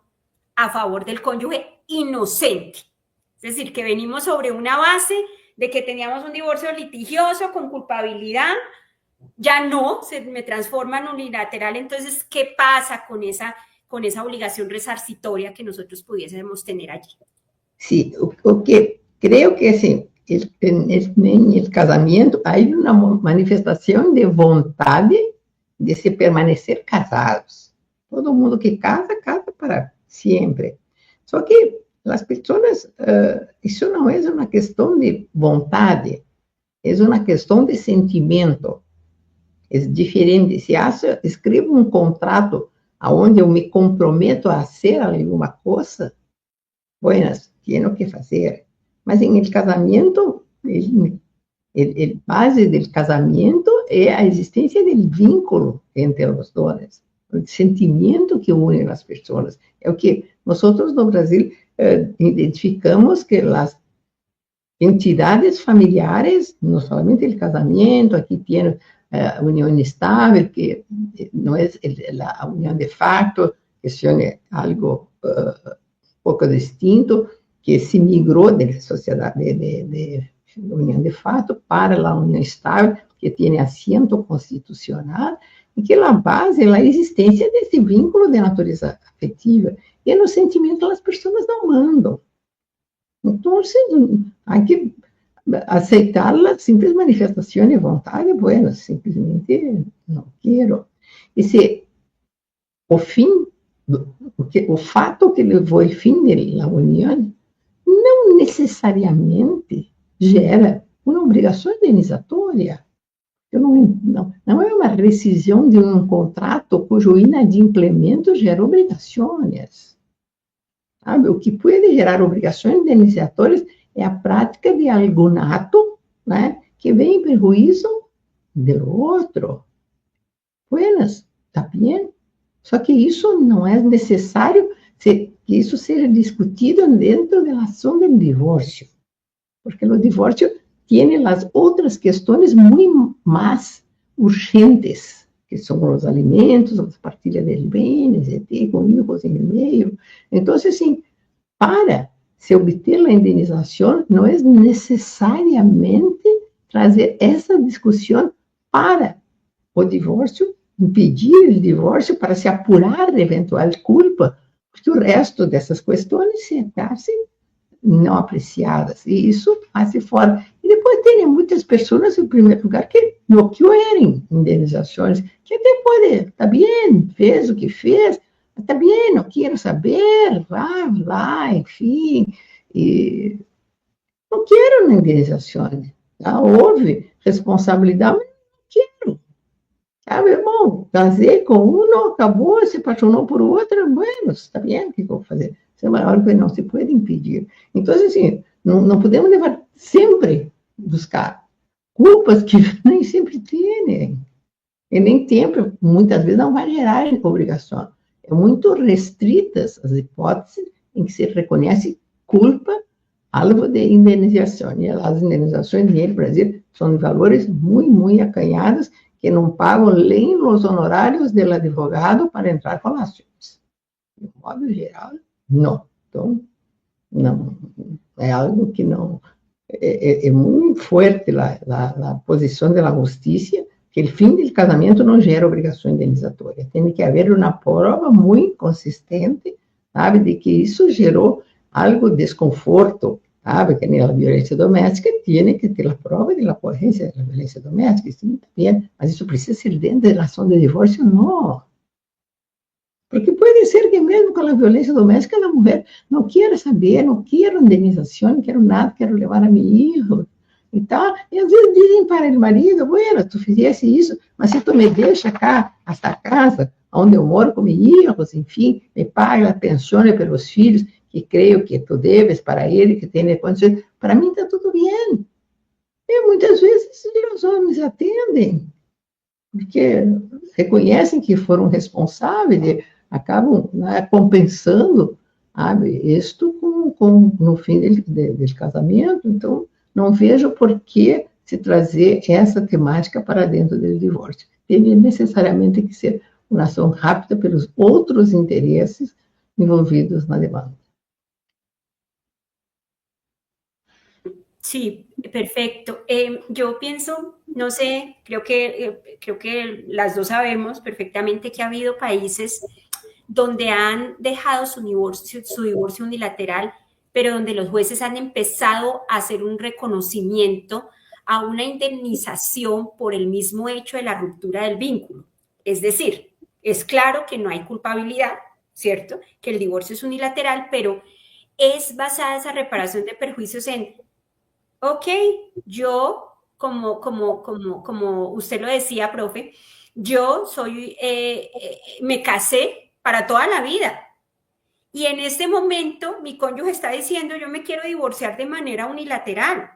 Speaker 1: a favor del cónyuge inocente. Es decir, que venimos sobre una base de que teníamos un divorcio litigioso con culpabilidad, ya no, se me transforma en unilateral. Entonces, ¿qué pasa con esa obligación resarcitoria que nosotros pudiésemos tener allí?
Speaker 2: Sí, o que creo que sí, en el casamiento hay una manifestación de voluntad de se permanecer casados. Todo mundo que casa para siempre. Só que as pessoas, isso não é uma questão de vontade, é uma questão de sentimento. É diferente. Se escrevo um contrato onde eu me comprometo a fazer alguma coisa, buenas, tenho que fazer. Mas em el casamento, el base del casamento é a existência del vínculo entre os dois, o sentimento que une as pessoas. É o que nós no Brasil identificamos que as entidades familiares, não somente o casamento, aqui tem a união estável, que não é a união de facto, que é algo pouco distinto, que se migrou da sociedade de união de fato para a união estável, que tem assento constitucional, e que a base é a existência desse vínculo de natureza afetiva, e no sentimento as pessoas não mandam. Então, há que aceitar a simples manifestação de vontade, bueno, simplesmente não quero. E se o fim, o fato que levou ao fim da união, não necessariamente gera uma obrigação indenizatória. Não é uma rescisão de um contrato cujo inadimplemento gera obrigações. Sabe? O que pode gerar obrigações indenizatórias é a prática de algum ato, né, que vem em prejuízo do outro. Buenas, está bem? Só que isso não é necessário que isso seja discutido dentro da ação do divórcio. Porque o divórcio tem as outras questões muito mais urgentes, que são os alimentos, as partilhas de bens, com filhos em meio. Então, assim, para se obter a indenização, não é necessariamente trazer essa discussão para o divórcio, impedir o divórcio para se apurar de eventual culpa, porque o resto dessas questões se ficassem não apreciadas. E isso faz fora. E depois tem muitas pessoas, em primeiro lugar, que não querem indenizações, que até pode, está bem, fez o que fez, está bem, não quero saber, vai, enfim, e não quero indenizações. Tá? Houve responsabilidade, mas não quero. Sabe, irmão, casei com um, acabou, se apaixonou por outro, bueno, está bem, o que eu vou fazer? Isso é maior que não se pode impedir. Então, assim, não podemos levar sempre buscar culpas que nem sempre têm. E nem sempre, muitas vezes, não vai gerar obrigação. É muito restritas as hipóteses em que se reconhece culpa algo de indenização. E as indenizações no Brasil são de valores muito, muito acanhados, que não pagam nem os honorários do advogado para entrar com ações. De modo geral, não. Então, não, é algo que não... É muito forte a posição da justiça, que o fim do casamento não gera obrigação indenizatória. Tem que haver uma prova muito consistente, sabe, de que isso gerou algo de desconforto, sabe, que na violência doméstica tem que ter a prova da ocorrência da violência doméstica, isso está bem, mas isso precisa ser dentro da ação de divórcio, não. Porque pode ser que mesmo com a violência doméstica, a mulher não queira saber, não quero indenização, não quero nada, quero levar a meu filho. E tal. E às vezes dizem para o marido, bueno, tu fizesse isso, mas se tu me deixa cá, esta casa, onde eu moro com meus filhos, enfim, me paga a pensão pelos filhos, que creio que tu deves para ele, que tem condições, para mim está tudo bem. E muitas vezes os homens atendem, porque reconhecem que foram responsáveis, acabam, né, compensando, sabe, isto no fim do casamento. Então, não vejo por que se trazer essa temática para dentro do divórcio. Tem necessariamente que ser uma ação rápida pelos outros interesses envolvidos na demanda.
Speaker 1: Sí, perfecto. Yo pienso, no sé, creo que las dos sabemos perfectamente que ha habido países donde han dejado su divorcio unilateral, pero donde los jueces han empezado a hacer un reconocimiento a una indemnización por el mismo hecho de la ruptura del vínculo. Es decir, es claro que no hay culpabilidad, ¿cierto? Que el divorcio es unilateral, pero es basada esa reparación de perjuicios en, ok, yo, como usted lo decía, profe, yo me casé para toda la vida. Y en este momento mi cónyuge está diciendo, yo me quiero divorciar de manera unilateral.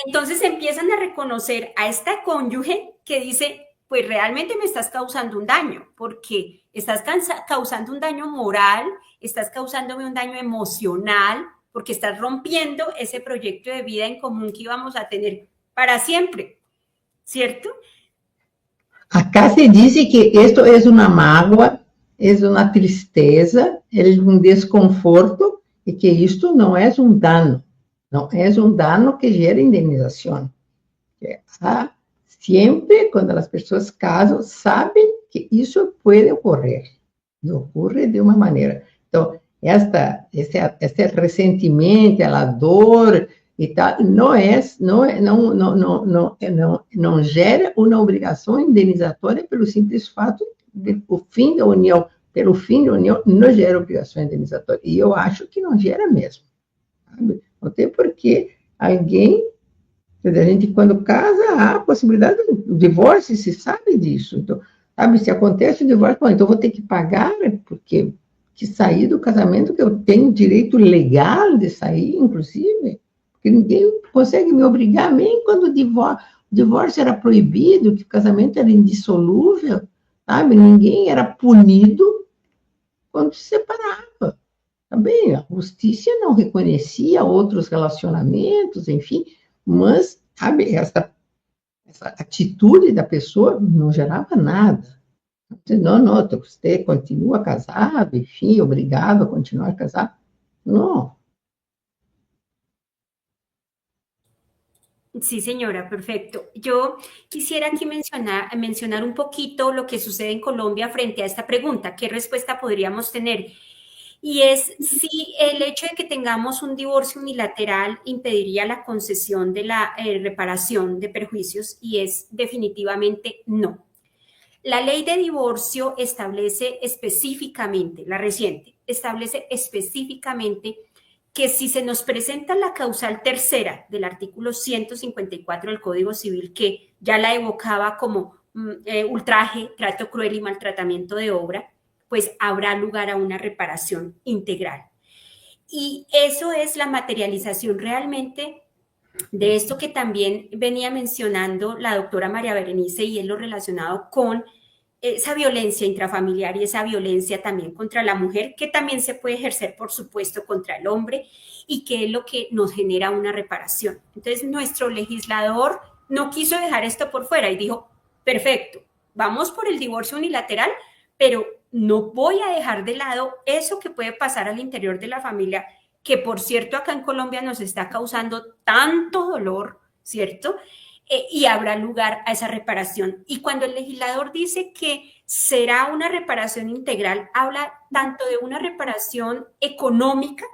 Speaker 1: Entonces empiezan a reconocer a esta cónyuge que dice, pues realmente me estás causando un daño, porque estás causando un daño moral, estás causándome un daño emocional, porque estás rompiendo ese proyecto de vida en común que íbamos a tener para siempre, ¿cierto?
Speaker 2: Acá se diz que isto é uma mágoa, é uma tristeza, é um desconforto, e que isto não é um dano, não é um dano que gera indenização. Sempre, quando as pessoas casam, sabem que isso pode ocorrer, e ocorre de uma maneira. Então, este ressentimento, a dor e tal, não gera uma obrigação indenizatória pelo simples fato do fim da união. Pelo fim da união, não gera obrigação indenizatória. E eu acho que não gera mesmo. Sabe? Não tem porquê alguém... A gente, quando casa, há a possibilidade do divórcio, se sabe disso. Então, sabe, se acontece o divórcio, bom, então vou ter que pagar, porque que sair do casamento, que eu tenho direito legal de sair, inclusive, porque ninguém consegue me obrigar, nem quando o divórcio era proibido, que o casamento era indissolúvel, sabe? Ninguém era punido quando se separava. Também a justiça não reconhecia outros relacionamentos, enfim, mas, sabe, essa atitude da pessoa não gerava nada. Não, você continua casado, enfim, obrigado a continuar casado. Não.
Speaker 1: Sí, señora, perfecto. Yo quisiera aquí mencionar un poquito lo que sucede en Colombia frente a esta pregunta. ¿Qué respuesta podríamos tener? y es si el hecho de que tengamos un divorcio unilateral impediría la concesión de la reparación de perjuicios, y es definitivamente no. La ley de divorcio establece específicamente, la reciente, establece específicamente que si se nos presenta la causal tercera del artículo 154 del Código Civil, que ya la evocaba como ultraje, trato cruel y maltratamiento de obra, pues habrá lugar a una reparación integral. Y eso es la materialización realmente de esto que también venía mencionando la doctora María Berenice, y es lo relacionado con esa violencia intrafamiliar y esa violencia también contra la mujer, que también se puede ejercer, por supuesto, contra el hombre, y que es lo que nos genera una reparación. Entonces, nuestro legislador no quiso dejar esto por fuera y dijo, perfecto, vamos por el divorcio unilateral, pero no voy a dejar de lado eso que puede pasar al interior de la familia, que por cierto acá en Colombia nos está causando tanto dolor, ¿cierto? Y habrá lugar a esa reparación. Y cuando el legislador dice que será una reparación integral, habla tanto de una reparación económica,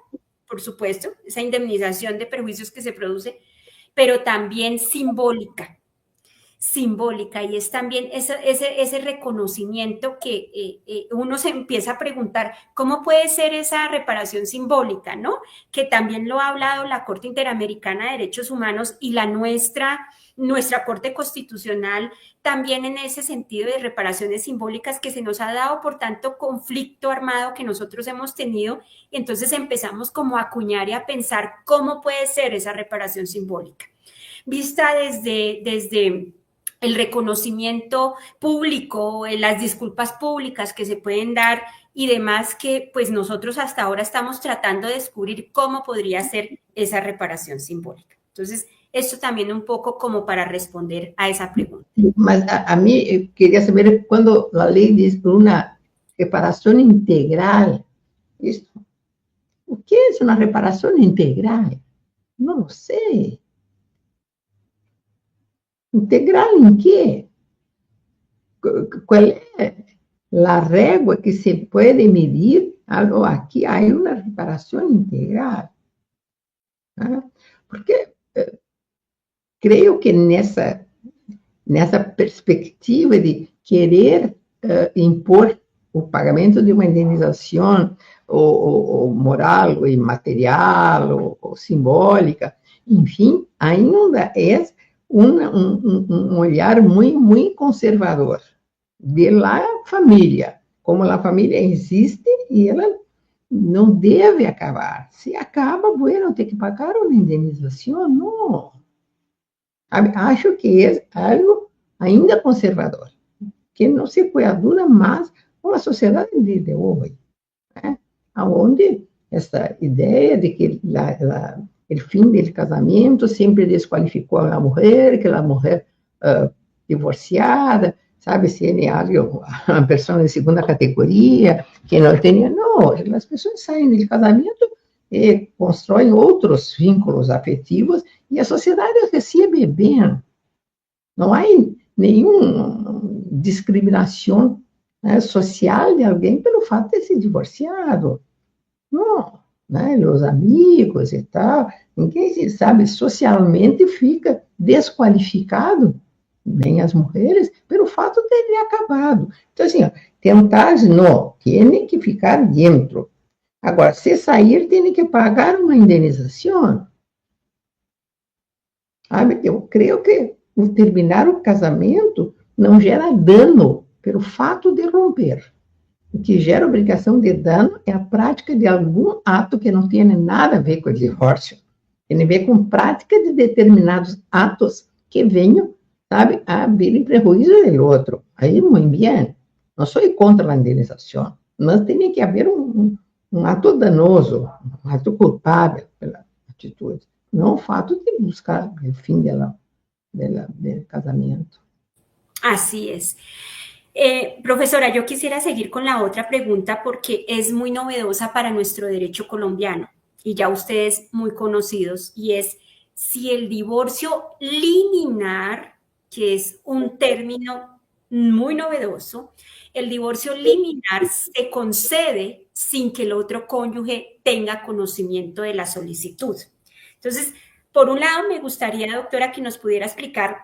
Speaker 1: por supuesto, esa indemnización de perjuicios que se produce, pero también simbólica, y es también ese reconocimiento que uno se empieza a preguntar, ¿cómo puede ser esa reparación simbólica, no? Que también lo ha hablado la Corte Interamericana de Derechos Humanos y la nuestra Corte Constitucional, también en ese sentido de reparaciones simbólicas que se nos ha dado por tanto conflicto armado que nosotros hemos tenido, y entonces empezamos como a acuñar y a pensar cómo puede ser esa reparación simbólica, vista desde el reconocimiento público, las disculpas públicas que se pueden dar y demás, que pues nosotros hasta ahora estamos tratando de descubrir cómo podría ser esa reparación simbólica. Entonces, esto también un poco como para responder a esa pregunta.
Speaker 2: Mas a mí quería saber cuando la ley dice una reparación integral. Isso, o que es una reparación integral? No lo sé. ¿Integral en qué? ¿Cuál es la regla que se puede medir? Algo aquí hay una reparación integral. ¿Ah? Porque creo que nessa perspectiva de querer impor o pagamento de uma indenização ou moral, ou imaterial, ou simbólica, enfim, ainda é um olhar muito conservador de la família, como a família existe e ela não deve acabar. Se acaba, bueno, tem que pagar uma indenização, não. Acho que é algo ainda conservador, que não se coaduna mais com a sociedade de hoje, né? Onde essa ideia de que o fim do casamento sempre desqualificou a mulher, que a mulher divorciada, sabe, se é uma pessoa de segunda categoria, que não tem... Não, as pessoas saem do casamento e constroem outros vínculos afetivos e a sociedade recebe bem. Não há nenhuma discriminação, né, social de alguém pelo fato de ser divorciado. Não, né, os amigos e tal, ninguém sabe, socialmente fica desqualificado, nem as mulheres, pelo fato de ter acabado. Então, assim, tentar, não, tem que ficar dentro. Agora, se sair, tem que pagar uma indenização. Sabe? Eu creio que o terminar o casamento não gera dano pelo fato de romper. O que gera obrigação de dano é a prática de algum ato que não tem nada a ver com o divórcio. Tem a ver com prática de determinados atos que venham, sabe, a vir em prejuízo do outro. Aí, muito bem. Não sou contra a indenização, mas tem que haver um ato danoso, um ato culpável pela atitude, não o fato de buscar o fim do casamento.
Speaker 1: Así es. Profesora, yo quisiera seguir con la otra pregunta porque es muy novedosa para nuestro derecho colombiano y ya ustedes muy conocidos, y es si el divorcio liminar, que es un término muy novedoso, el divorcio liminar se concede sin que el otro cónyuge tenga conocimiento de la solicitud. Entonces, por un lado, me gustaría, doctora, que nos pudiera explicar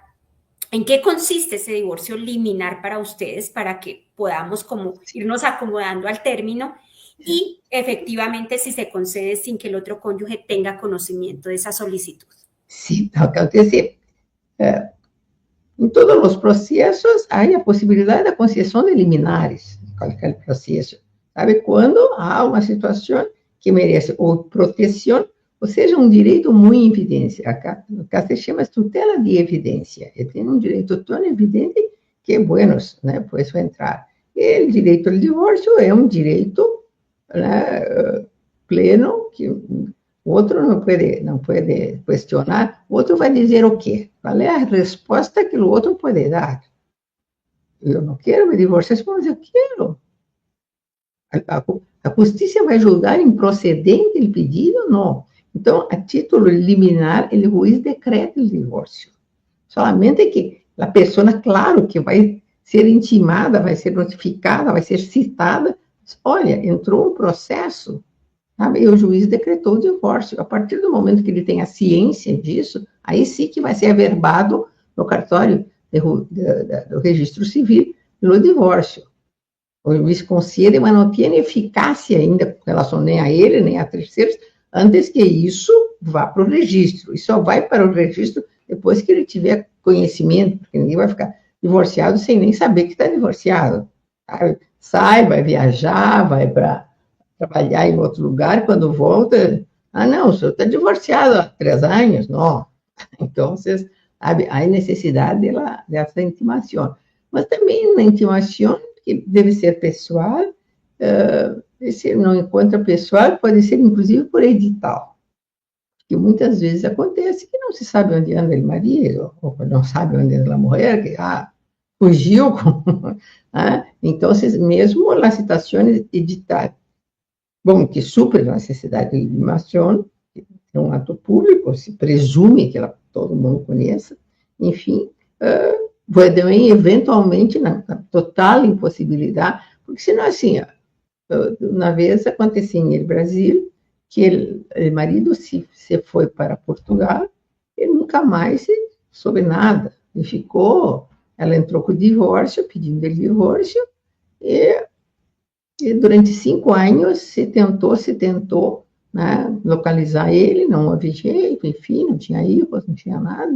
Speaker 1: en qué consiste ese divorcio liminar para ustedes, para que podamos como irnos acomodando al término y efectivamente si se concede sin que el otro cónyuge tenga conocimiento de esa solicitud.
Speaker 2: Sí, acontece. Em todos os processos, há a possibilidade da concessão de liminares, em qualquer processo. Sabe, quando há uma situação que merece ou proteção, ou seja, um direito muito em evidência. Acá se chama tutela de evidência. E tem um direito tão evidente que, bueno, né, pode entrar. E o direito ao divórcio é um direito, né, pleno, que o outro não pode questionar, o outro vai dizer o quê? Qual é a resposta que o outro pode dar? Eu não quero me divorciar, mas eu quero. A justiça vai julgar improcedente o pedido? Não. Então, a título liminar, o juiz decreta o divórcio. Solamente que a pessoa, claro, que vai ser intimada, vai ser notificada, vai ser citada. Olha, entrou um processo, sabe? E o juiz decretou o divórcio. A partir do momento que ele tem a ciência disso, aí sim que vai ser averbado no cartório do registro civil o divórcio. O juiz concede, mas não tem eficácia ainda com relação nem a ele, nem a terceiros, antes que isso vá para o registro. E só vai para o registro depois que ele tiver conhecimento, porque ninguém vai ficar divorciado sem nem saber que está divorciado. Sai, vai viajar, vai para trabalhar em outro lugar, quando volta, não, o senhor está divorciado há 3 anos, não. Então, há necessidade dessa intimação. Mas também na intimação, que deve ser pessoal, se não encontra pessoal, pode ser inclusive por edital. Porque muitas vezes acontece que não se sabe onde anda o marido, ou não sabe onde anda a mulher, que fugiu. Então, mesmo as citações editais, bom, que supre a necessidade de intimação, é um ato público, se presume que todo mundo conheça, enfim, podem eventualmente, na total impossibilidade, porque senão assim, uma vez aconteceu no Brasil, que o marido se foi para Portugal, e nunca mais soube nada, e ficou, ela entrou com o divórcio, pedindo o divórcio, e durante 5 anos se tentou, né, localizar ele, não houve jeito, enfim, não tinha hijos, não tinha nada.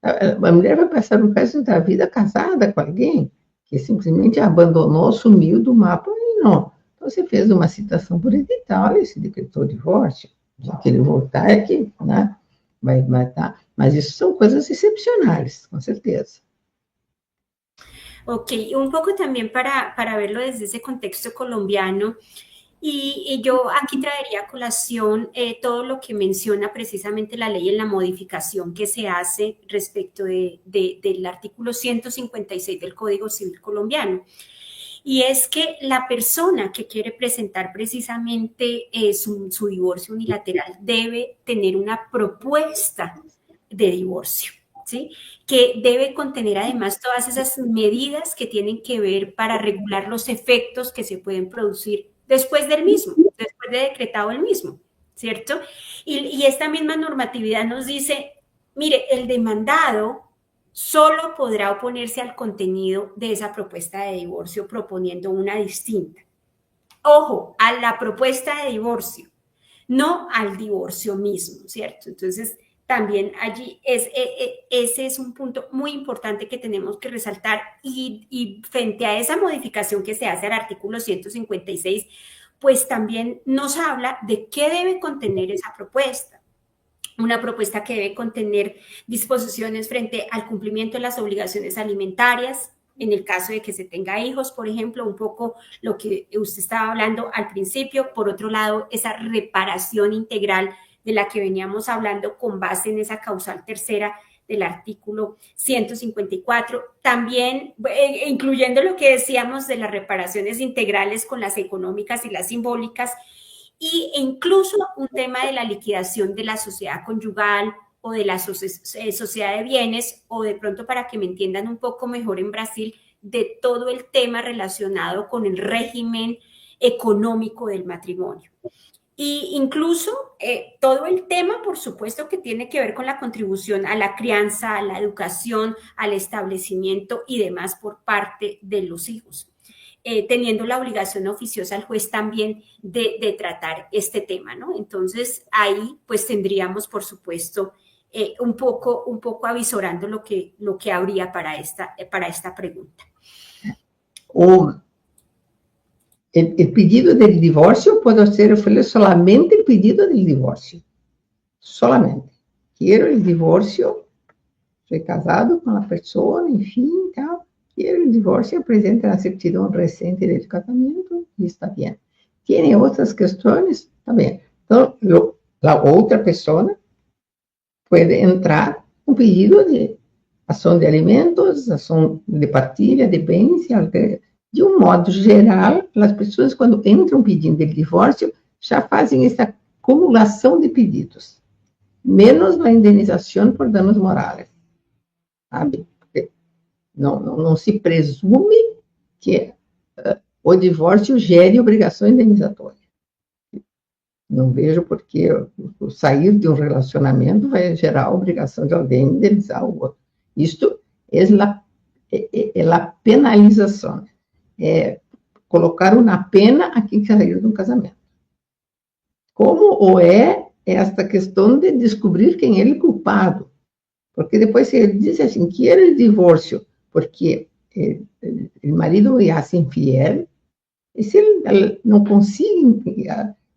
Speaker 2: A mulher vai passar o resto da vida casada com alguém que simplesmente abandonou, sumiu do mapa e não. Então, você fez uma citação por edital e se decretou divórcio. Já que ele voltar é que, né, vai estar. Mas isso são coisas excepcionais, com certeza.
Speaker 1: Ok, un poco también para verlo desde ese contexto colombiano, y yo aquí traería a colación todo lo que menciona precisamente la ley en la modificación que se hace respecto del artículo 156 del Código Civil colombiano. Y es que la persona que quiere presentar precisamente su divorcio unilateral debe tener una propuesta de divorcio, ¿sí? Que debe contener además todas esas medidas que tienen que ver para regular los efectos que se pueden producir después del mismo, después de decretado el mismo, ¿cierto? Y esta misma normatividad nos dice, mire, el demandado solo podrá oponerse al contenido de esa propuesta de divorcio proponiendo una distinta. Ojo, a la propuesta de divorcio, no al divorcio mismo, ¿cierto? Entonces, también allí ese es un punto muy importante que tenemos que resaltar y frente a esa modificación que se hace al artículo 156, pues también nos habla de qué debe contener esa propuesta. Una propuesta que debe contener disposiciones frente al cumplimiento de las obligaciones alimentarias, en el caso de que se tenga hijos, por ejemplo, un poco lo que usted estaba hablando al principio. Por otro lado, esa reparación integral de la que veníamos hablando con base en esa causal tercera del artículo 154, también incluyendo lo que decíamos de las reparaciones integrales con las económicas y las simbólicas, e incluso un tema de la liquidación de la sociedad conyugal o de la sociedad de bienes, o de pronto, para que me entiendan un poco mejor, en Brasil de todo el tema relacionado con el régimen económico del matrimonio. Y incluso todo el tema, por supuesto, que tiene que ver con la contribución a la crianza, a la educación, al establecimiento y demás por parte de los hijos. Teniendo la obligación oficiosa al juez también de tratar este tema, ¿no? Entonces, ahí pues tendríamos, por supuesto, un poco avisorando lo que habría para esta pregunta.
Speaker 2: El pedido del divorcio puede ser solamente el pedido del divorcio. Solamente. Quiero el divorcio, soy casado con la persona, en fin, tal. Quiero el divorcio, presente la certidumbre reciente del casamiento y está bien. Tiene otras cuestiones, también. Entonces, la otra persona puede entrar un pedido de ação de alimentos, ação de partilha de bens. De um modo geral, as pessoas, quando entram pedindo de divórcio, já fazem essa acumulação de pedidos, menos a indenização por danos morais. Sabe? Não se presume que o divórcio gere obrigação indenizatória. Não vejo porque o sair de um relacionamento vai gerar a obrigação de alguém indenizar o outro. Isto é a penalização. É colocar uma pena a quem saiu de um casamento. Como esta questão de descobrir quem é o culpado. Porque depois, se ele diz assim, quero o divórcio porque o marido me hace infiel, e se ele não consegue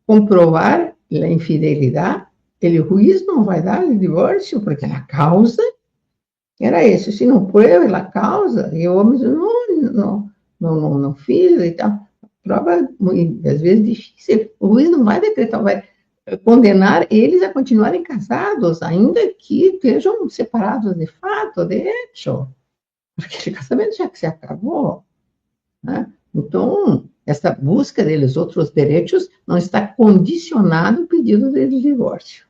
Speaker 2: comprovar a infidelidade, o juiz não vai dar o divórcio, porque a causa era isso. Se não prueba a causa, e o homem diz, não fiz e tal. Prova, às vezes, difícil. O juiz não vai decretar, vai condenar eles a continuarem casados, ainda que estejam separados de fato, de hecho. Porque o casamento já que se acabou, né? Então, essa busca deles outros direitos não está condicionado ao pedido de divórcio.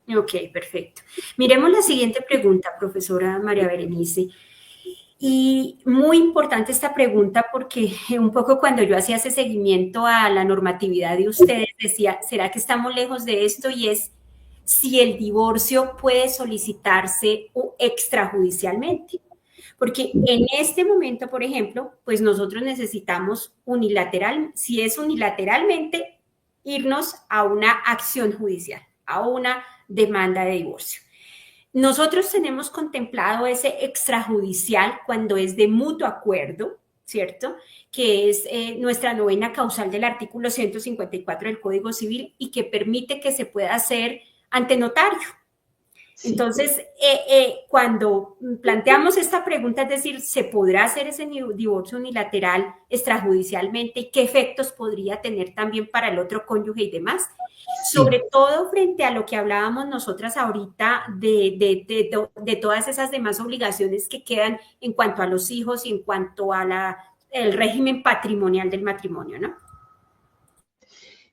Speaker 1: Ok, perfecto. Miremos la siguiente pregunta, profesora María Berenice. Y muy importante esta pregunta porque un poco cuando yo hacía ese seguimiento a la normatividad de ustedes, decía, ¿será que estamos lejos de esto? Y es si el divorcio puede solicitarse extrajudicialmente. Porque en este momento, por ejemplo, pues nosotros necesitamos si es unilateralmente, irnos a una acción judicial, a una demanda de divorcio. Nosotros tenemos contemplado ese extrajudicial cuando es de mutuo acuerdo, ¿cierto? Que es nuestra novena causal del artículo 154 del Código Civil y que permite que se pueda hacer ante notario. Sí. Entonces, cuando planteamos esta pregunta, es decir, ¿se podrá hacer ese divorcio unilateral extrajudicialmente y qué efectos podría tener también para el otro cónyuge y demás? Sí. Sobre todo frente a lo que hablábamos nosotras ahorita de todas esas demás obligaciones que quedan en cuanto a los hijos y en cuanto a el régimen patrimonial del matrimonio, ¿no?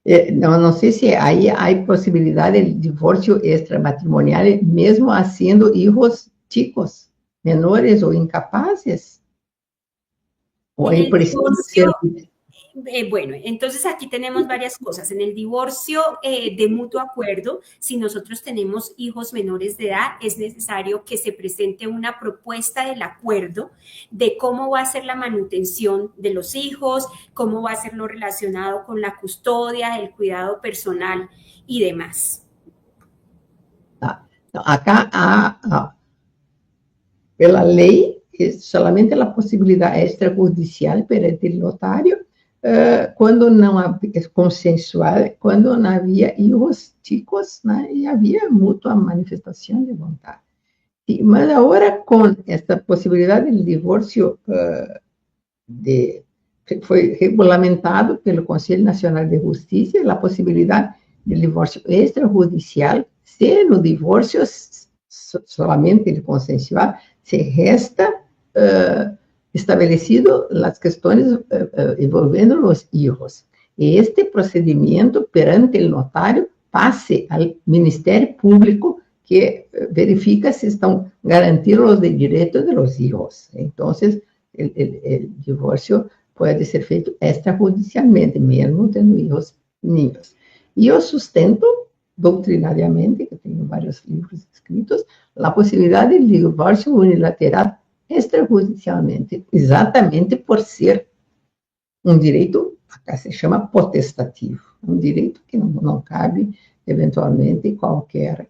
Speaker 2: Não sei se aí há possibilidade de divórcio extramatrimonial, mesmo sendo filhos chicos, menores ou incapazes.
Speaker 1: O ahí precisa bueno, entonces aquí tenemos varias cosas. En el divorcio de mutuo acuerdo, si nosotros tenemos hijos menores de edad, es necesario que se presente una propuesta del acuerdo de cómo va a ser la manutención de los hijos, cómo va a ser lo relacionado con la custodia, el cuidado personal y demás.
Speaker 2: Acá, pela lei, solamente a possibilidade extrajudicial perante o notário, quando não havia consensual, quando não havia filhos chicos, né, e havia mútua manifestação de vontade. Mas agora, com esta possibilidade de divórcio, foi regulamentado pelo Conselho Nacional de Justiça, a possibilidade de divórcio extrajudicial, se no divórcio solamente de consensual, se resta estabelecido as questões envolvendo os filhos. E este procedimento perante o notário passe ao Ministério Público que verifica si están garantidos los derechos de los hijos. Entonces, el divorcio puede ser feito extrajudicialmente, mesmo tendo hijos niños. E eu sustento doutrinariamente, que tenho vários livros escritos, a possibilidade de divórcio unilateral extrajudicialmente, exatamente por ser um direito, acá se chama potestativo, um direito que não cabe, eventualmente, qualquer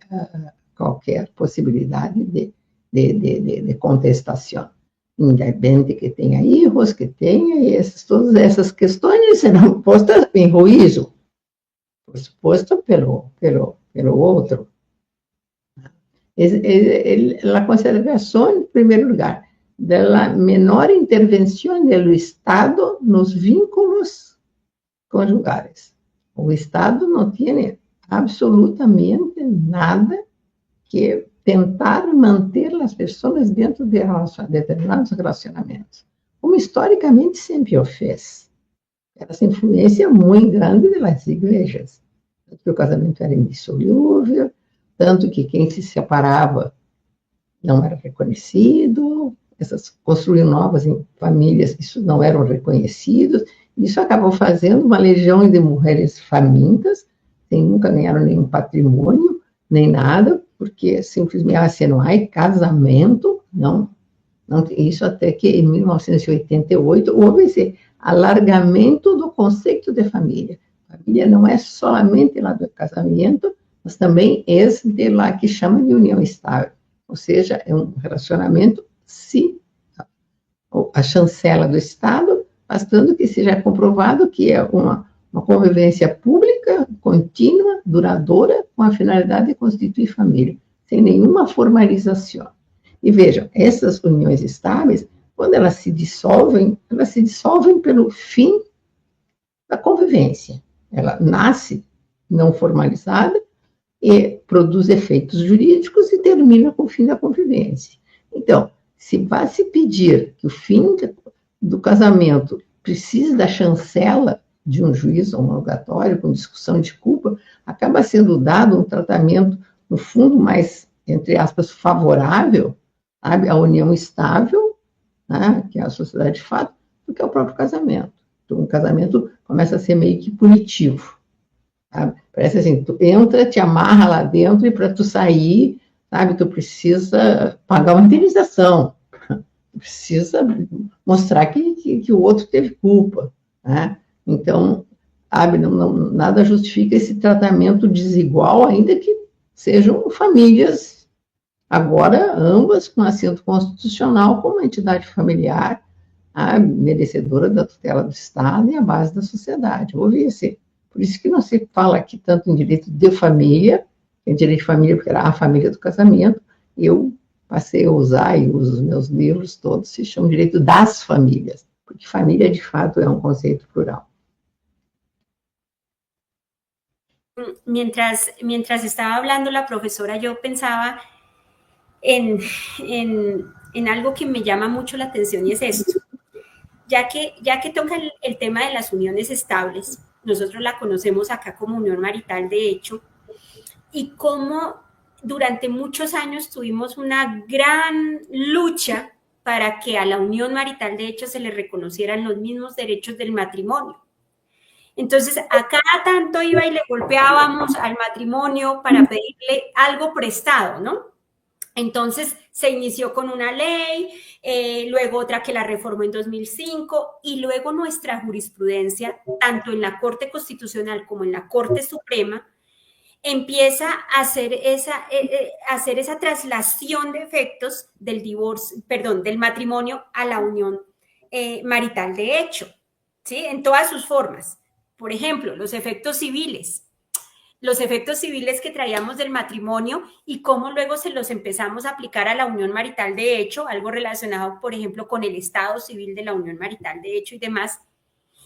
Speaker 2: possibilidade de contestação. Independente que tenha hijos, que tenha, e todas essas questões serão postas em juízo, por supuesto, pelo outro. A consideração, em primeiro lugar, da menor intervenção do Estado nos vínculos conjugais. O Estado não tem absolutamente nada que tentar manter as pessoas dentro de determinados relacionamentos, como historicamente sempre o fez. Essa influência muito grande das igrejas. Tanto que o casamento era indissolúvel, tanto que quem se separava não era reconhecido, construíam novas famílias, isso não eram reconhecidos, isso acabou fazendo uma legião de mulheres famintas, sem nunca ganharam nenhum patrimônio, nem nada, porque simplesmente assim, não há casamento, não, isso até que em 1988 houve esse alargamento do conceito de família. Família não é somente lá do casamento, mas também é de lá que chama de união estável, ou seja, é um relacionamento se a chancela do Estado, bastando que seja comprovado que é uma convivência pública, contínua, duradoura, com a finalidade de constituir família, sem nenhuma formalização. E vejam, essas uniões estáveis, quando elas se dissolvem pelo fim da convivência. Ela nasce não formalizada e produz efeitos jurídicos e termina com o fim da convivência. Então, se vai se pedir que o fim do casamento precise da chancela de um juiz homologatório, com discussão de culpa, acaba sendo dado um tratamento, no fundo, mais, entre aspas, favorável, sabe, à união estável, né, que é a sociedade de fato, do que ao próprio casamento. Então, o casamento começa a ser meio que punitivo. Sabe? Parece assim, tu entra, te amarra lá dentro e para tu sair, sabe, tu precisa pagar uma indenização, tu precisa mostrar que o outro teve culpa, né? Então, sabe, nada justifica esse tratamento desigual, ainda que sejam famílias, agora ambas com assento constitucional, como entidade familiar, merecedora da tutela do Estado e a base da sociedade. Houve esse. Por isso que não se fala aqui tanto em direito de família, em direito de família, porque era a família do casamento, eu passei a usar e uso os meus livros todos, se chama direito das famílias, porque família, de fato, é um conceito plural.
Speaker 1: Mientras estaba hablando la profesora, yo pensaba en algo que me llama mucho la atención y es esto. Ya que toca el tema de las uniones estables, nosotros la conocemos acá como unión marital de hecho, y cómo durante muchos años tuvimos una gran lucha para que a la unión marital de hecho se le reconocieran los mismos derechos del matrimonio. Entonces, a cada tanto iba y le golpeábamos al matrimonio para pedirle algo prestado, ¿no? Entonces, se inició con una ley, luego otra que la reformó en 2005, y luego nuestra jurisprudencia, tanto en la Corte Constitucional como en la Corte Suprema, empieza a hacer esa traslación de efectos del divorcio, perdón, del matrimonio a la unión marital de hecho, ¿sí? En todas sus formas. Por ejemplo, los efectos civiles que traíamos del matrimonio y cómo luego se los empezamos a aplicar a la unión marital de hecho, algo relacionado, por ejemplo, con el estado civil de la unión marital de hecho y demás,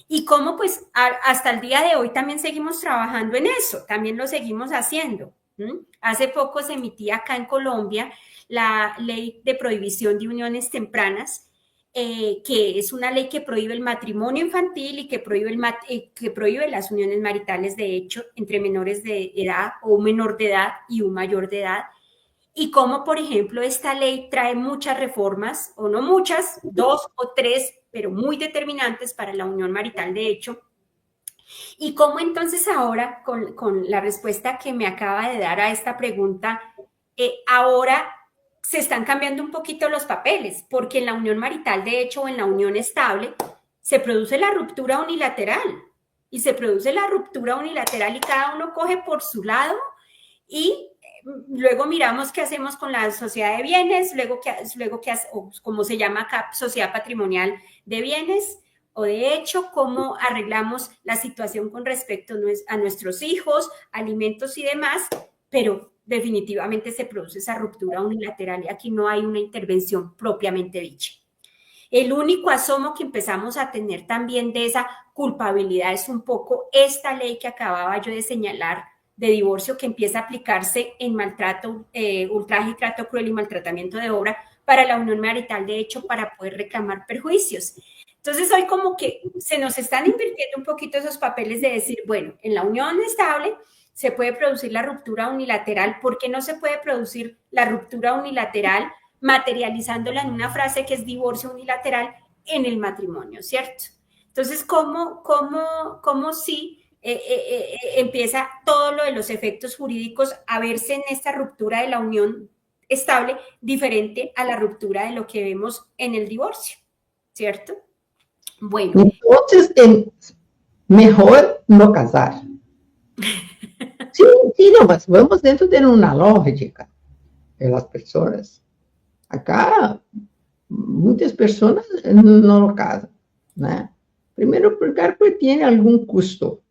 Speaker 1: y cómo pues hasta el día de hoy también seguimos trabajando en eso, también lo seguimos haciendo. Hace poco se emitía acá en Colombia la ley de prohibición de uniones tempranas, que es una ley que prohíbe el matrimonio infantil y que prohíbe las uniones maritales de hecho entre menores de edad o un menor de edad y un mayor de edad, y cómo, por ejemplo, esta ley trae muchas reformas, o no muchas, 2 o 3, pero muy determinantes para la unión marital de hecho, y cómo entonces ahora, con la respuesta que me acaba de dar a esta pregunta, ahora se están cambiando un poquito los papeles, porque en la unión marital de hecho o en la unión estable se produce la ruptura unilateral, y se produce la ruptura unilateral y cada uno coge por su lado y luego miramos qué hacemos con la sociedad de bienes, luego o como se llama acá, sociedad patrimonial de bienes o de hecho, cómo arreglamos la situación con respecto a nuestros hijos, alimentos y demás, pero definitivamente se produce esa ruptura unilateral y aquí no hay una intervención propiamente dicha. El único asomo que empezamos a tener también de esa culpabilidad es un poco esta ley que acababa yo de señalar de divorcio que empieza a aplicarse en maltrato, ultraje y trato cruel y maltratamiento de obra para la unión marital de hecho para poder reclamar perjuicios. Entonces hoy como que se nos están invirtiendo un poquito esos papeles de decir, bueno, en la unión estable se puede producir la ruptura unilateral, ¿por qué no se puede producir la ruptura unilateral materializándola en una frase que es divorcio unilateral en el matrimonio, ¿cierto? Entonces, ¿cómo sí empieza todo lo de los efectos jurídicos a verse en esta ruptura de la unión estable diferente a la ruptura de lo que vemos en el divorcio, ¿cierto? Bueno.
Speaker 2: Entonces, mejor no casar. Sí, sí, no, mas vamos dentro de una lógica de las personas. Acá, muitas pessoas não casam, né? Primeiro, porque tem algum custo,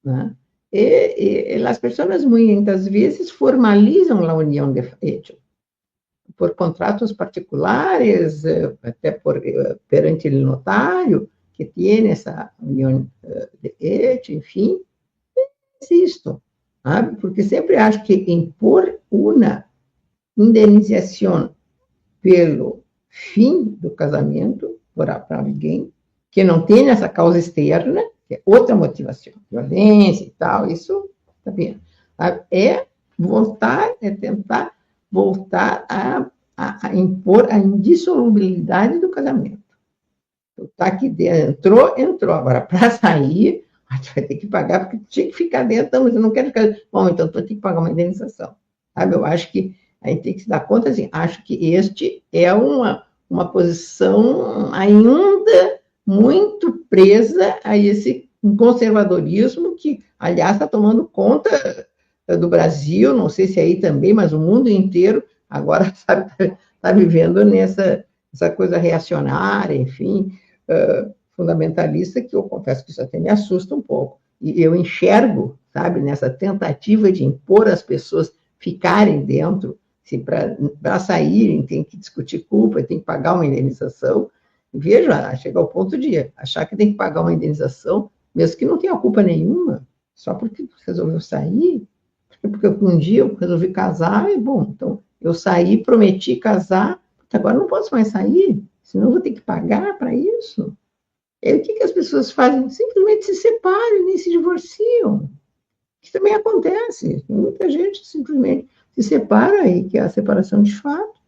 Speaker 2: né? E as pessoas muitas vezes formalizam a união de hecho por contratos particulares, até perante o notário que tem essa união de hecho, enfim, insisto, sabe? Porque sempre acho que impor uma indenização pelo fim do casamento para alguém que não tem essa causa externa, que é outra motivação, violência e tal, isso está bem. É voltar, é tentar voltar a impor a indissolubilidade do casamento. Está aqui dentro, entrou. Agora, para sair, vai ter que pagar, porque tinha que ficar dentro, então, mas eu não quero ficar. Bom, então tu tem que pagar uma indenização. Sabe? Eu acho que a gente tem que se dar conta, assim, acho que este é uma posição ainda muito presa a esse conservadorismo que, aliás, está tomando conta do Brasil, não sei se aí também, mas o mundo inteiro agora está vivendo nessa coisa reacionária, enfim, fundamentalista, que eu confesso que isso até me assusta um pouco. E eu enxergo, sabe, nessa tentativa de impor às pessoas ficarem dentro, se para saírem tem que discutir culpa, tem que pagar uma indenização. Veja, chega ao ponto de achar que tem que pagar uma indenização, mesmo que não tenha culpa nenhuma, só porque resolveu sair, porque um dia eu resolvi casar, e bom, então eu saí, prometi casar, agora não posso mais sair, senão eu vou ter que pagar para isso. E o que as pessoas fazem? Simplesmente se separam, nem se divorciam. Isso também acontece. Muita gente simplesmente se separa aí, que é a separação de fato.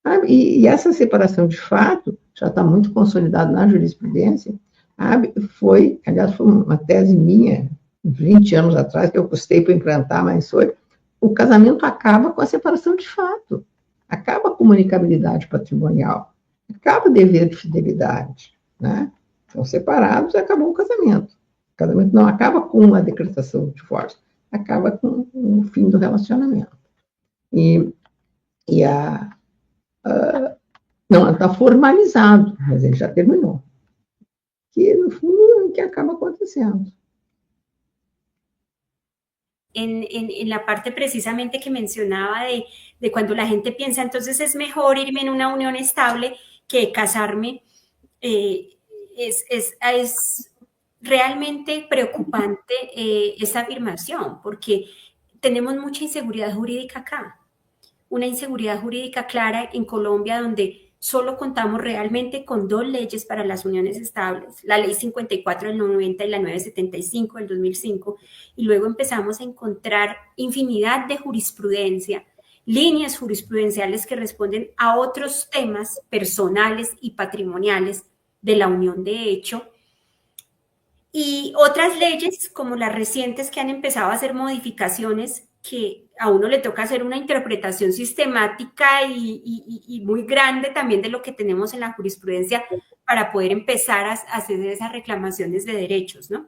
Speaker 2: Sabe? E essa separação de fato já está muito consolidada na jurisprudência. Sabe? Aliás, foi uma tese minha, 20 anos atrás, que eu custei para implantar, mas foi. O casamento acaba com a separação de fato. Acaba a comunicabilidade patrimonial. Acaba o dever de fidelidade. Né? São separados e acabou o casamento. O casamento não acaba com a decretação de divórcio, acaba com o fim do relacionamento. Não está formalizado, mas ele já terminou. Que, no fundo, é o que acaba acontecendo.
Speaker 1: En la parte precisamente que mencionaba de cuando la gente piensa, entonces es mejor irme en una unión estable que casarme, es realmente preocupante esa afirmación, porque tenemos mucha inseguridad jurídica acá, una inseguridad jurídica clara en Colombia donde solo contamos realmente con 2 leyes para las uniones estables, la ley 54 del 90 y la 975 del 2005, y luego empezamos a encontrar infinidad de jurisprudencia líneas jurisprudenciales que responden a otros temas personales y patrimoniales de la unión de hecho, y otras leyes como las recientes que han empezado a hacer modificaciones que a uno le toca hacer una interpretación sistemática y muy grande también de lo que tenemos en la jurisprudencia para poder empezar a hacer esas reclamaciones de derechos, ¿no?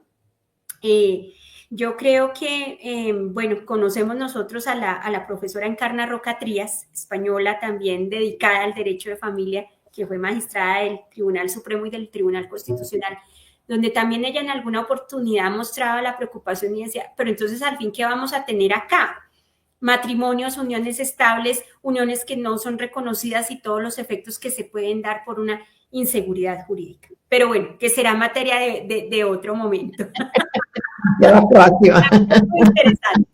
Speaker 1: Yo creo que, bueno, conocemos nosotros a la profesora Encarna Roca Trías, española también dedicada al derecho de familia, que fue magistrada del Tribunal Supremo y del Tribunal Constitucional, donde también ella en alguna oportunidad mostraba la preocupación y decía, pero entonces al fin, ¿qué vamos a tener acá? Matrimonios, uniones estables, uniones que no son reconocidas y todos los efectos que se pueden dar por una inseguridad jurídica. Pero bueno, que será materia de otro momento.
Speaker 2: De la próxima.
Speaker 1: Muy interesante.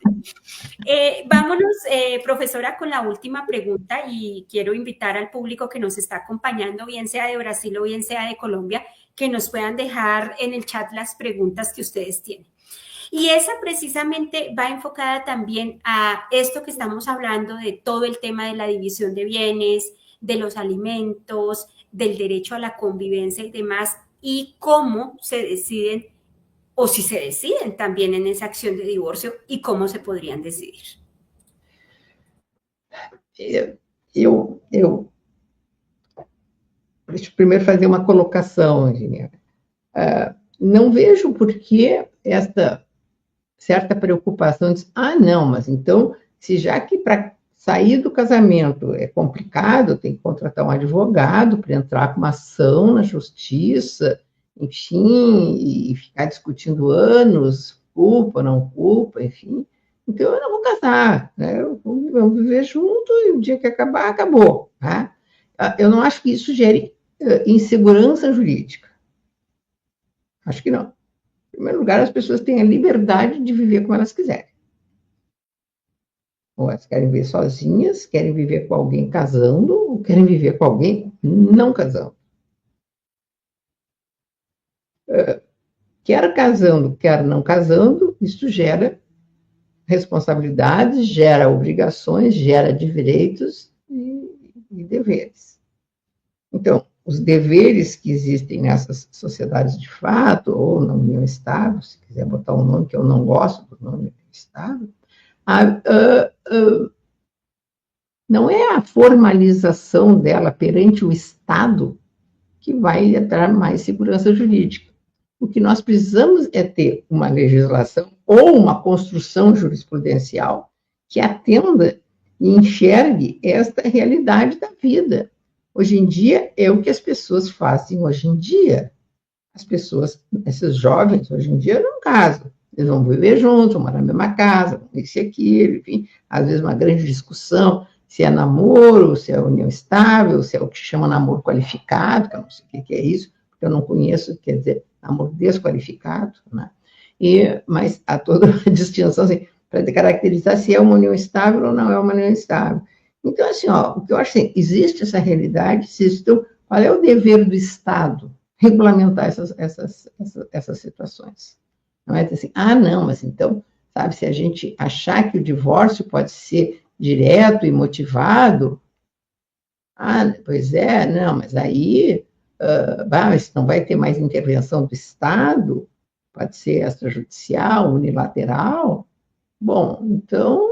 Speaker 1: Vámonos, profesora, con la última pregunta y quiero invitar al público que nos está acompañando, bien sea de Brasil o bien sea de Colombia, que nos puedan dejar en el chat las preguntas que ustedes tienen. Y esa precisamente va enfocada también a esto que estamos hablando de todo el tema de la división de bienes, de los alimentos, del derecho a la convivencia y demás, y cómo se deciden o si se deciden también en esa acción de divorcio y cómo se podrían decidir.
Speaker 2: Deixa eu primeiro fazer uma colocação, engenheiro. Não vejo por que esta certa preocupação de, não, mas então, se já que para sair do casamento é complicado, tem que contratar um advogado para entrar com uma ação na justiça, enfim, e ficar discutindo anos, culpa, não culpa, enfim. Então, eu não vou casar, né? Vamos viver junto e o dia que acabar, acabou. Tá? Eu não acho que isso gere insegurança jurídica. Acho que não. Em primeiro lugar, as pessoas têm a liberdade de viver como elas quiserem. Ou elas querem viver sozinhas, querem viver com alguém casando, ou querem viver com alguém não casando. Quer casando, quer não casando, isso gera responsabilidades, gera obrigações, gera direitos e deveres. Então, os deveres que existem nessas sociedades de fato, ou na união estável, se quiser botar um nome que eu não gosto do nome estável, não é a formalização dela perante o Estado que vai dar mais segurança jurídica. O que nós precisamos é ter uma legislação ou uma construção jurisprudencial que atenda e enxergue esta realidade da vida. Hoje em dia, é o que as pessoas fazem hoje em dia. As pessoas, esses jovens, hoje em dia, não casam. Eles vão viver juntos, vão morar na mesma casa, vão isso e aquilo, enfim. Às vezes, uma grande discussão se é namoro, se é união estável, se é o que chama namoro qualificado, que eu não sei o que é isso, porque eu não conheço, quer dizer, namoro desqualificado, né? Mas há toda uma distinção assim, para caracterizar se é uma união estável ou não é uma união estável. Então, assim, o que eu acho assim, existe essa realidade, então, qual é o dever do Estado? Regulamentar essas situações. Não é assim, não, mas então, sabe, se a gente achar que o divórcio pode ser direto e motivado, pois é, não, mas aí, não vai ter mais intervenção do Estado, pode ser extrajudicial, unilateral, bom, então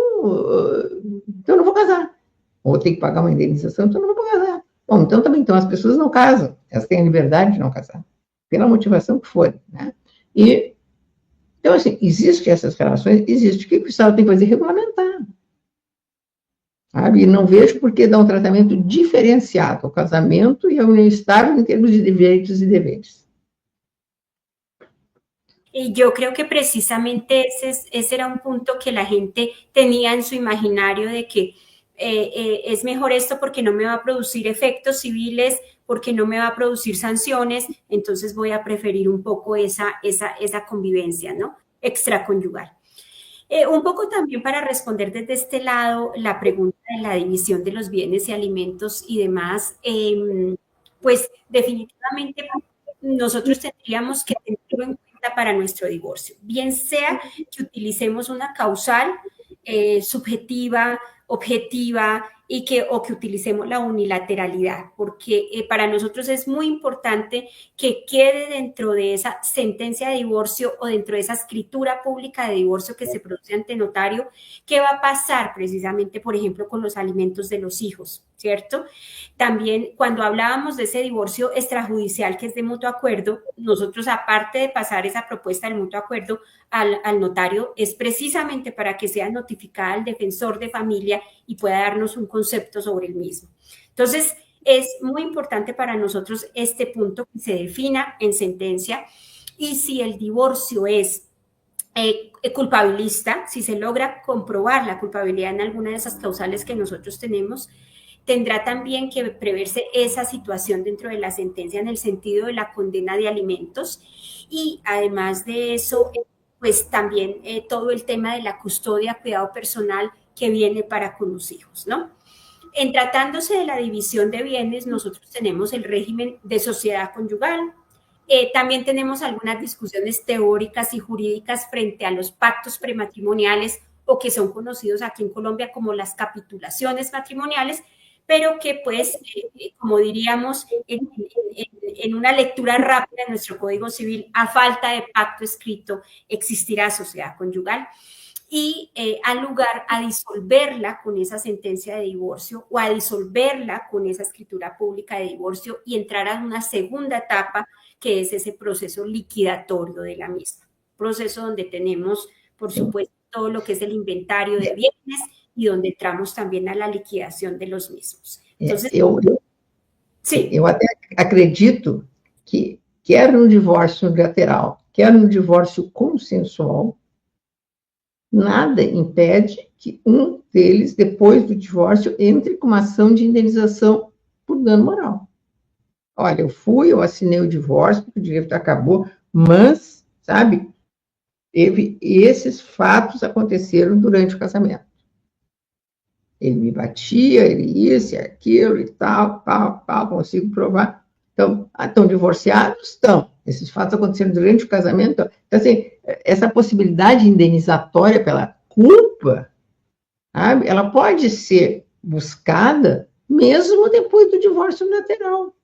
Speaker 2: eu não vou casar. Ou tem que pagar uma indenização, então eu não vou casar. Bom, então também, então as pessoas não casam, elas têm a liberdade de não casar, pela motivação que for, né? Então, assim, existem essas relações, existe. O que o Estado tem que fazer? Regulamentar. Sabe? E não vejo por que dar um tratamento diferenciado ao casamento e à união estável em termos de direitos e deveres.
Speaker 1: Y yo creo que precisamente ese era un punto que la gente tenía en su imaginario de que es mejor esto porque no me va a producir efectos civiles, porque no me va a producir sanciones, entonces voy a preferir un poco esa convivencia, ¿no? Extraconyugal. Un poco también para responder desde este lado la pregunta de la división de los bienes y alimentos y demás, pues definitivamente nosotros tendríamos que tenerlo en cuenta para nuestro divorcio, bien sea que utilicemos una causal subjetiva objetiva o que utilicemos la unilateralidad, porque para nosotros es muy importante que quede dentro de esa sentencia de divorcio o dentro de esa escritura pública de divorcio que se produce ante notario, qué va a pasar precisamente, por ejemplo, con los alimentos de los hijos, ¿cierto? También cuando hablábamos de ese divorcio extrajudicial que es de mutuo acuerdo, nosotros aparte de pasar esa propuesta del mutuo acuerdo al notario, es precisamente para que sea notificada al defensor de familia y pueda darnos un concepto sobre el mismo. Entonces, es muy importante para nosotros este punto que se defina en sentencia y si el divorcio es culpabilista, si se logra comprobar la culpabilidad en alguna de esas causales que nosotros tenemos, tendrá también que preverse esa situación dentro de la sentencia en el sentido de la condena de alimentos y además de eso, pues también todo el tema de la custodia, cuidado personal que viene para con los hijos, ¿no? En tratándose de la división de bienes, nosotros tenemos el régimen de sociedad conyugal. También tenemos algunas discusiones teóricas y jurídicas frente a los pactos prematrimoniales o que son conocidos aquí en Colombia como las capitulaciones matrimoniales, pero que pues, como diríamos, en una lectura rápida de nuestro Código Civil, a falta de pacto escrito, existirá sociedad conyugal y al lugar a disolverla con esa sentencia de divorcio o a disolverla con esa escritura pública de divorcio y entrar a una segunda etapa que es ese proceso liquidatorio de la misma. Proceso donde tenemos, por supuesto, todo lo que es el inventario de bienes y donde entramos también a la liquidación de los mismos. Entonces,
Speaker 2: eu até acredito que quer no divórcio unilateral, quer no divórcio consensual, nada impede que um deles, depois do divórcio, entre com uma ação de indenização por dano moral. Olha, eu assinei o divórcio, porque o direito acabou, mas, sabe, esses fatos aconteceram durante o casamento. Ele me batia, ele isso e aquilo e tal, consigo provar. Então, estão divorciados? Estão. Esses fatos aconteceram durante o casamento. Então, assim, essa possibilidade indenizatória pela culpa, sabe, ela pode ser buscada mesmo depois do divórcio unilateral.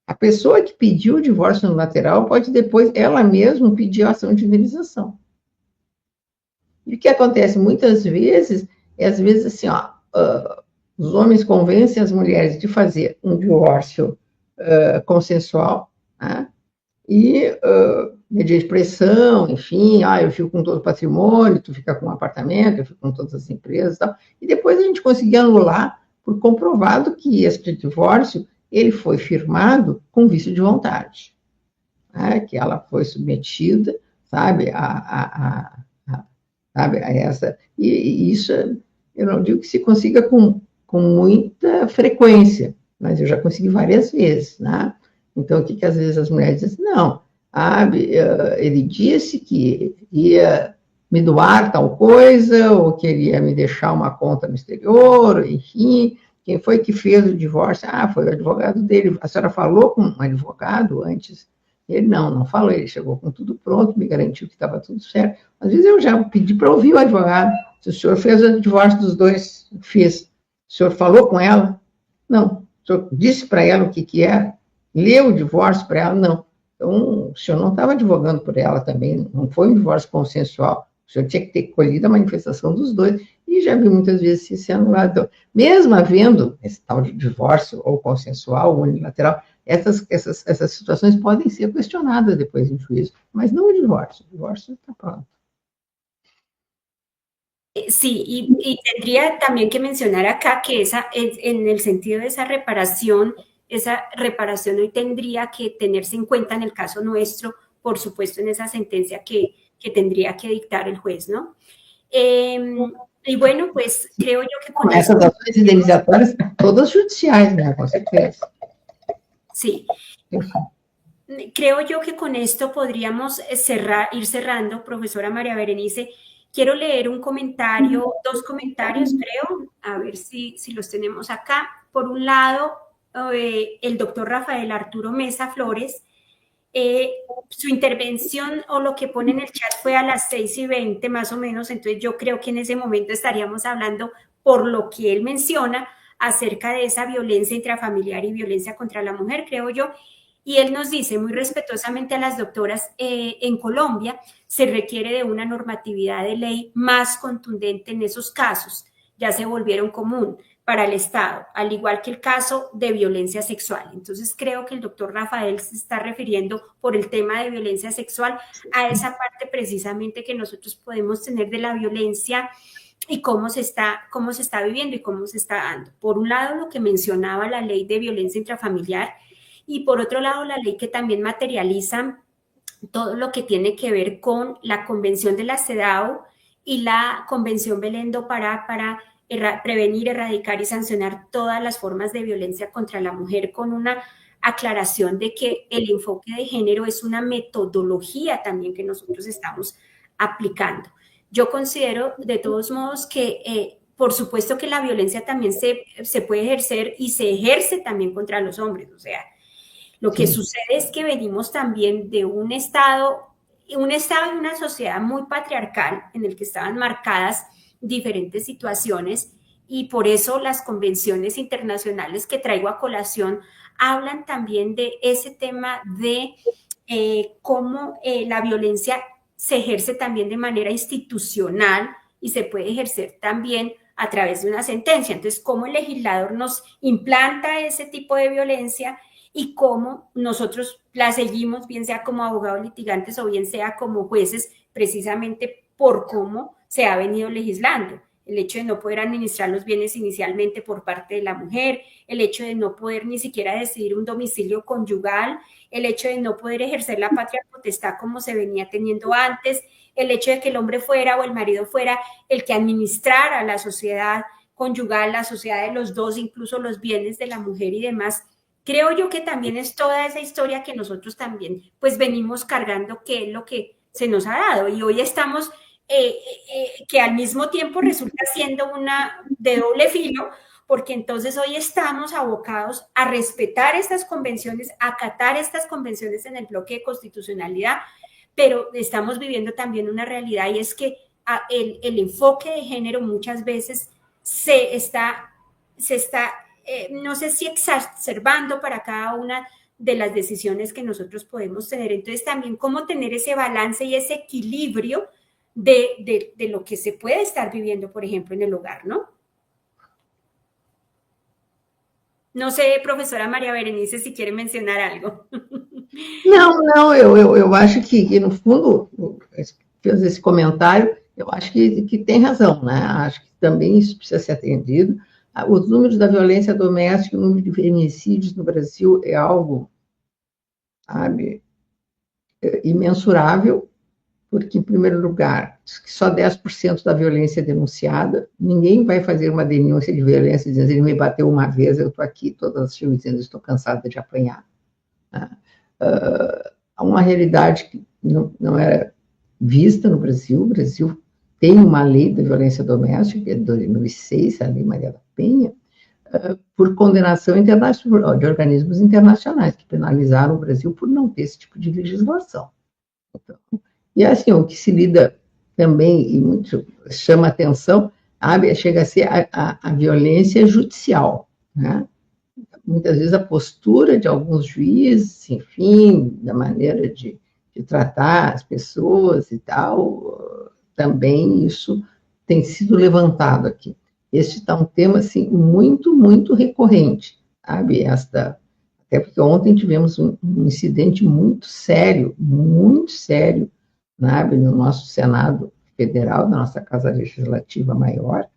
Speaker 2: A pessoa que pediu o divórcio unilateral pode depois, ela mesma, pedir a ação de indenização. E o que acontece muitas vezes, às vezes assim, os homens convencem as mulheres de fazer um divórcio consensual, né? E, mediante pressão, enfim, eu fico com todo o patrimônio, tu fica com um apartamento, eu fico com todas as empresas e tal, e depois a gente conseguir anular por comprovado que este divórcio ele foi firmado com vício de vontade, né? Que ela foi submetida, sabe, sabe, a essa, e isso eu não digo que se consiga com muita frequência, mas eu já consegui várias vezes, né? Então, o que às vezes as mulheres dizem? Não, ele disse que ia me doar tal coisa, ou que ele ia me deixar uma conta no exterior, enfim, quem foi que fez o divórcio? Foi o advogado dele. A senhora falou com um advogado antes? Ele, não falou, ele chegou com tudo pronto, me garantiu que estava tudo certo. Às vezes eu já pedi para ouvir o advogado, se o senhor fez o divórcio dos dois, fiz. O senhor falou com ela? Não. O senhor disse para ela o que era? Leu o divórcio para ela? Não. Então, o senhor não estava advogando por ela também, não foi um divórcio consensual. O senhor tinha que ter colhido a manifestação dos dois, e já vi muitas vezes se anulado. Mesmo havendo esse tal de divórcio, ou consensual, ou unilateral, essas situações podem ser questionadas depois em juízo, mas não o divórcio. O divórcio está pronto.
Speaker 1: Sí, y tendría también que mencionar acá que en el sentido de esa reparación hoy tendría que tenerse en cuenta en el caso nuestro, por supuesto, en esa sentencia que tendría que dictar el juez, ¿no? Y bueno, pues creo yo que con
Speaker 2: essas ações indenizatórias, todas judiciais, né? Com certeza.
Speaker 1: Sí. Creo yo que con esto podríamos ir cerrando, profesora María Berenice. Quiero leer un comentario, dos comentarios, creo, a ver si los tenemos acá. Por un lado, el doctor Rafael Arturo Mesa Flores, su intervención o lo que pone en el chat fue a las 6:20 más o menos, entonces yo creo que en ese momento estaríamos hablando por lo que él menciona acerca de esa violencia intrafamiliar y violencia contra la mujer, creo yo. Y él nos dice muy respetuosamente a las doctoras, en Colombia se requiere de una normatividad de ley más contundente en esos casos, ya se volvieron común para el Estado, al igual que el caso de violencia sexual. Entonces creo que el doctor Rafael se está refiriendo por el tema de violencia sexual a esa parte precisamente que nosotros podemos tener de la violencia y cómo se está viviendo y cómo se está dando. Por un lado, lo que mencionaba la ley de violencia intrafamiliar, y por otro lado, la ley que también materializa todo lo que tiene que ver con la Convención de la CEDAW y la Convención Belén do Pará para prevenir, erradicar y sancionar todas las formas de violencia contra la mujer, con una aclaración de que el enfoque de género es una metodología también que nosotros estamos aplicando. Yo considero de todos modos que por supuesto que la violencia también se puede ejercer y se ejerce también contra los hombres, o sea, lo que sucede es que venimos también de un estado y una sociedad muy patriarcal en el que estaban marcadas diferentes situaciones, y por eso las convenciones internacionales que traigo a colación hablan también de ese tema de cómo la violencia se ejerce también de manera institucional y se puede ejercer también a través de una sentencia. Entonces, cómo el legislador nos implanta ese tipo de violencia y cómo nosotros la seguimos, bien sea como abogados litigantes o bien sea como jueces, precisamente por cómo se ha venido legislando. El hecho de no poder administrar los bienes inicialmente por parte de la mujer, el hecho de no poder ni siquiera decidir un domicilio conyugal, el hecho de no poder ejercer la patria potestad como se venía teniendo antes, el hecho de que el hombre fuera o el marido fuera el que administrara la sociedad conyugal, la sociedad de los dos, incluso los bienes de la mujer y demás. Creo yo que también es toda esa historia que nosotros también pues venimos cargando, que es lo que se nos ha dado, y hoy estamos que al mismo tiempo resulta siendo una de doble filo, porque entonces hoy estamos abocados a respetar estas convenciones, a acatar estas convenciones en el bloque de constitucionalidad, pero estamos viviendo también una realidad, y es que el enfoque de género muchas veces se está no sé si exacerbando para cada una de las decisiones que nosotros podemos tener. Entonces también cómo tener ese balance y ese equilibrio de lo que se puede estar viviendo, por ejemplo, en el hogar, ¿no? No sé, profesora María Berenice, si quiere mencionar algo.
Speaker 2: Não, eu acho que, no fundo, fez esse comentário, eu acho que tem razão, né? Acho que também isso precisa ser atendido. Os números da violência doméstica, o número de feminicídios no Brasil é algo, sabe, imensurável, porque, em primeiro lugar, só 10% da violência é denunciada, ninguém vai fazer uma denúncia de violência dizendo ele me bateu uma vez, eu estou aqui todas as filmes dizendo estou cansada de apanhar. Há uma realidade que não era vista no Brasil. O Brasil tem uma lei da violência doméstica, que é de 2006, a Lei Maria da Penha, por condenação internacional, de organismos internacionais, que penalizaram o Brasil por não ter esse tipo de legislação. Então, e assim, o que se lida também, e muito chama atenção, chega a ser a violência judicial, né? Muitas vezes a postura de alguns juízes, enfim, da maneira de tratar as pessoas e tal, também isso tem sido levantado aqui. Este está um tema, assim, muito, muito recorrente, sabe? Até porque ontem tivemos um incidente muito sério, sabe? No nosso Senado Federal, na nossa Casa Legislativa Maior,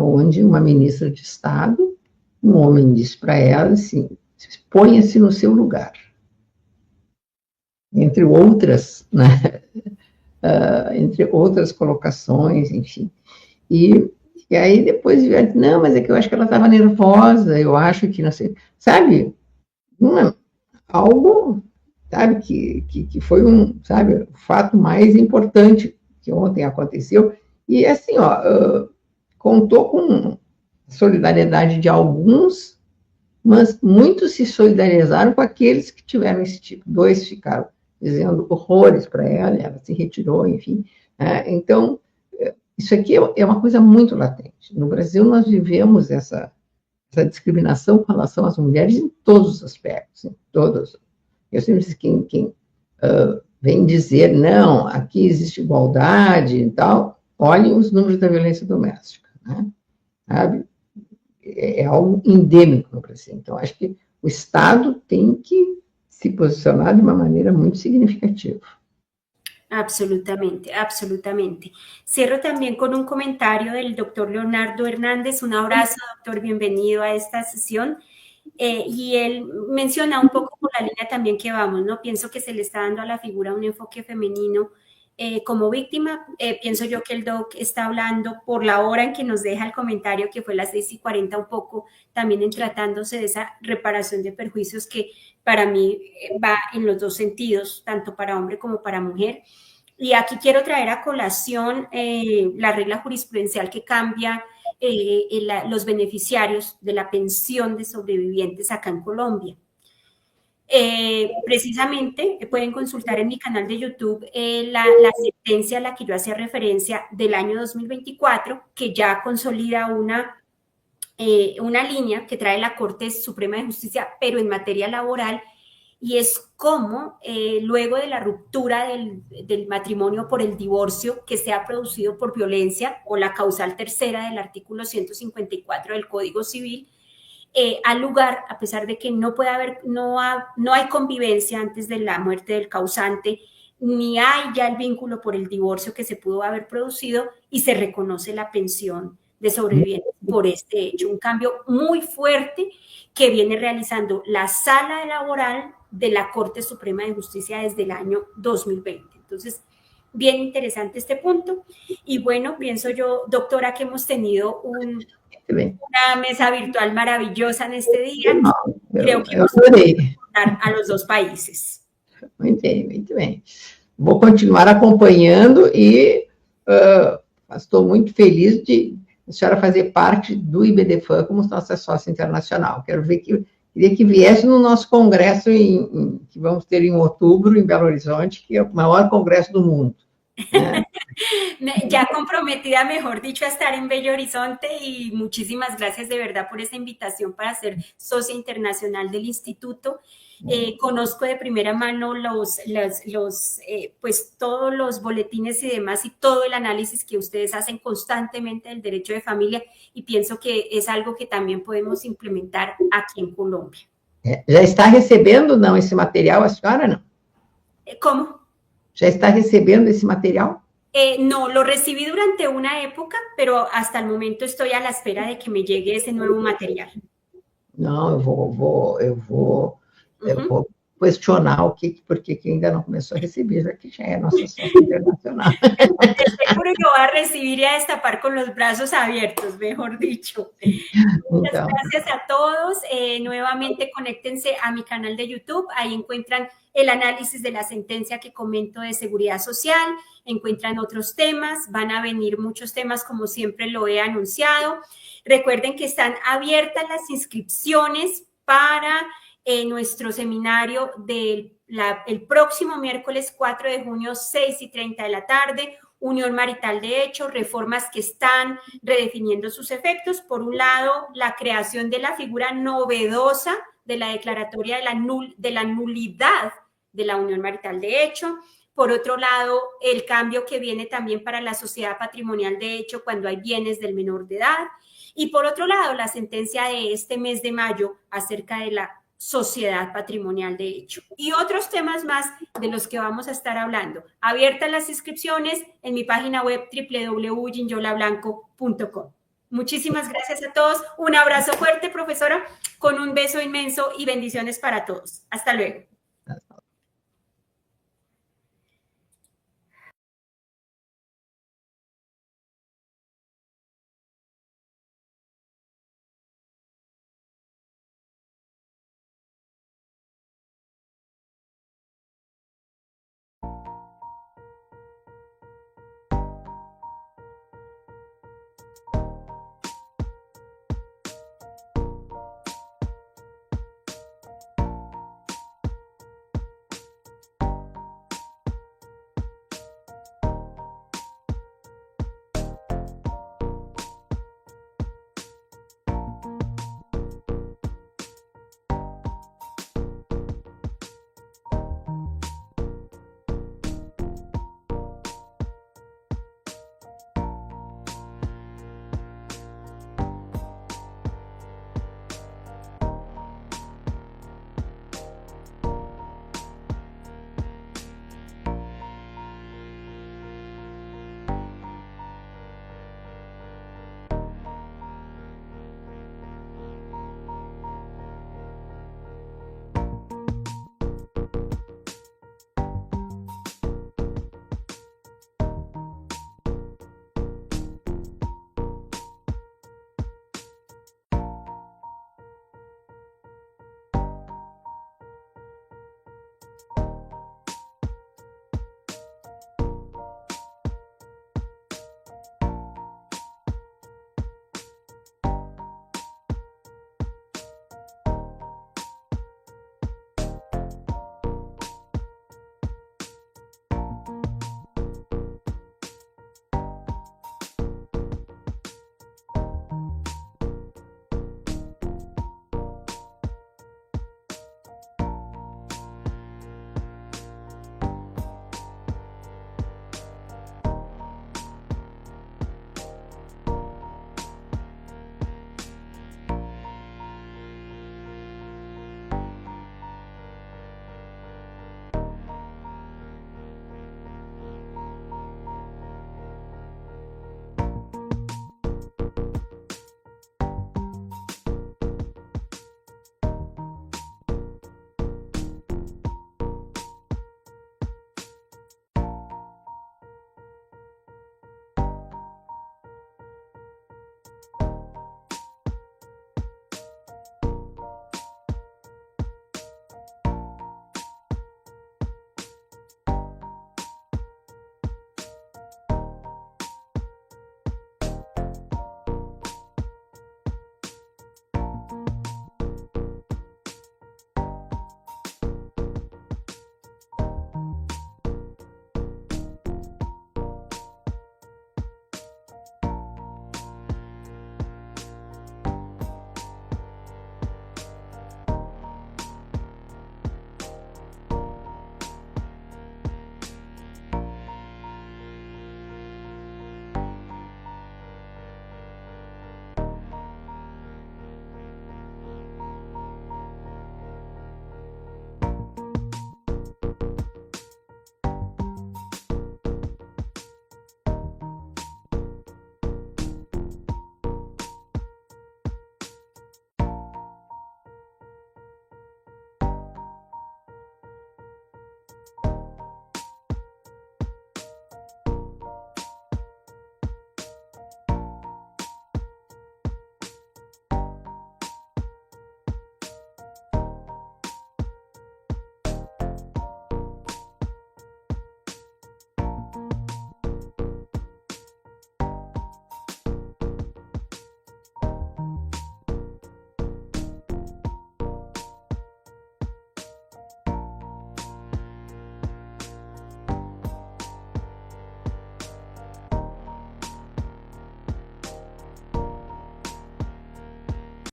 Speaker 2: onde uma ministra de Estado, um homem disse para ela assim, ponha-se no seu lugar. Entre outras, né? Entre outras colocações, enfim. E aí depois, não, mas é que eu acho que ela estava nervosa, eu acho que, não sei, sabe? Algo, sabe, que foi sabe, o fato mais importante que ontem aconteceu, e assim, contou com solidariedade de alguns, mas muitos se solidarizaram com aqueles que tiveram esse tipo. 2 ficaram dizendo horrores para ela se retirou, enfim. Então, isso aqui é uma coisa muito latente. No Brasil, nós vivemos essa discriminação com relação às mulheres em todos os aspectos, em todos. Eu sempre disse que quem vem dizer, não, aqui existe igualdade e tal, olhem os números da violência doméstica, né? Sabe? É algo endêmico no Brasil. Então, acho que o Estado tem que se posicionar de uma maneira muito significativa.
Speaker 1: Absolutamente, absolutamente. Cierro también con un comentario del doctor Leonardo Hernández. Un abrazo, doctor, bienvenido a esta sesión. Y él menciona un poco por la línea también que vamos, ¿no? Pienso que se le está dando a la figura un enfoque femenino como víctima. Pienso yo que el doc está hablando por la hora en que nos deja el comentario, que fue las 6:40, un poco también en tratándose de esa reparación de perjuicios que para mí va en los dos sentidos, tanto para hombre como para mujer. Y aquí quiero traer a colación la regla jurisprudencial que cambia los beneficiarios de la pensión de sobrevivientes acá en Colombia. Precisamente pueden consultar en mi canal de YouTube la sentencia a la que yo hacía referencia del año 2024, que ya consolida una línea que trae la Corte Suprema de Justicia, pero en materia laboral, y es como luego de la ruptura del matrimonio por el divorcio que se ha producido por violencia o la causal tercera del artículo 154 del Código Civil, al lugar, a pesar de que no puede haber, no hay convivencia antes de la muerte del causante, ni hay ya el vínculo por el divorcio que se pudo haber producido, y se reconoce la pensión de sobrevivientes por este hecho. Un cambio muy fuerte que viene realizando la Sala Laboral de la Corte Suprema de Justicia desde el año 2020. Entonces, bien interesante este punto. Y bueno, pienso yo, doctora, que hemos tenido una mesa virtual maravillosa en este día. Creo que hemos podido contar a los dos países.
Speaker 2: Muito bem, muito bem. Vou continuar acompanhando e estou muito feliz de a senhora fazer parte do IBDFAN como nossa sócia internacional. Queria que viesse no nosso congresso que vamos ter em outubro, em Belo Horizonte, que é o maior congresso do mundo.
Speaker 1: Ya comprometida, mejor dicho, a estar en Bello Horizonte, y muchísimas gracias de verdad por esa invitación para ser socia internacional del instituto. Conozco de primera mano pues todos los boletines y demás, y todo el análisis que ustedes hacen constantemente del derecho de familia, y pienso que es algo que también podemos implementar aquí en Colombia.
Speaker 2: Já está recebendo, não, esse material, a senhora, não?
Speaker 1: ¿Cómo?
Speaker 2: ¿Ya está recibiendo ese material?
Speaker 1: No, lo recibí durante una época, pero hasta el momento estoy a la espera de que me llegue ese nuevo material.
Speaker 2: Não, eu vou questionar por que ainda não começou a receber, já que já é nossa sócia internacional.
Speaker 1: Seguro que va a recibir y a destapar con los brazos abiertos, mejor dicho. Muchas gracias a todos. Nuevamente conéctense a mi canal de YouTube. Ahí encuentran el análisis de la sentencia que comento de seguridad social, encuentran otros temas, van a venir muchos temas como siempre lo he anunciado. Recuerden que están abiertas las inscripciones para nuestro seminario el próximo miércoles 4 de junio, 6:30 de la tarde, Unión Marital de Hecho, reformas que están redefiniendo sus efectos. Por un lado, la creación de la figura novedosa de la declaratoria de la nulidad de la unión marital de hecho. Por otro lado, el cambio que viene también para la sociedad patrimonial de hecho cuando hay bienes del menor de edad. Y por otro lado, la sentencia de este mes de mayo acerca de la sociedad patrimonial de hecho. Y otros temas más de los que vamos a estar hablando. Abiertas las inscripciones en mi página web www.ginyolablanco.com. Muchísimas gracias a todos. Un abrazo fuerte, profesora, con un beso inmenso y bendiciones para todos. Hasta luego.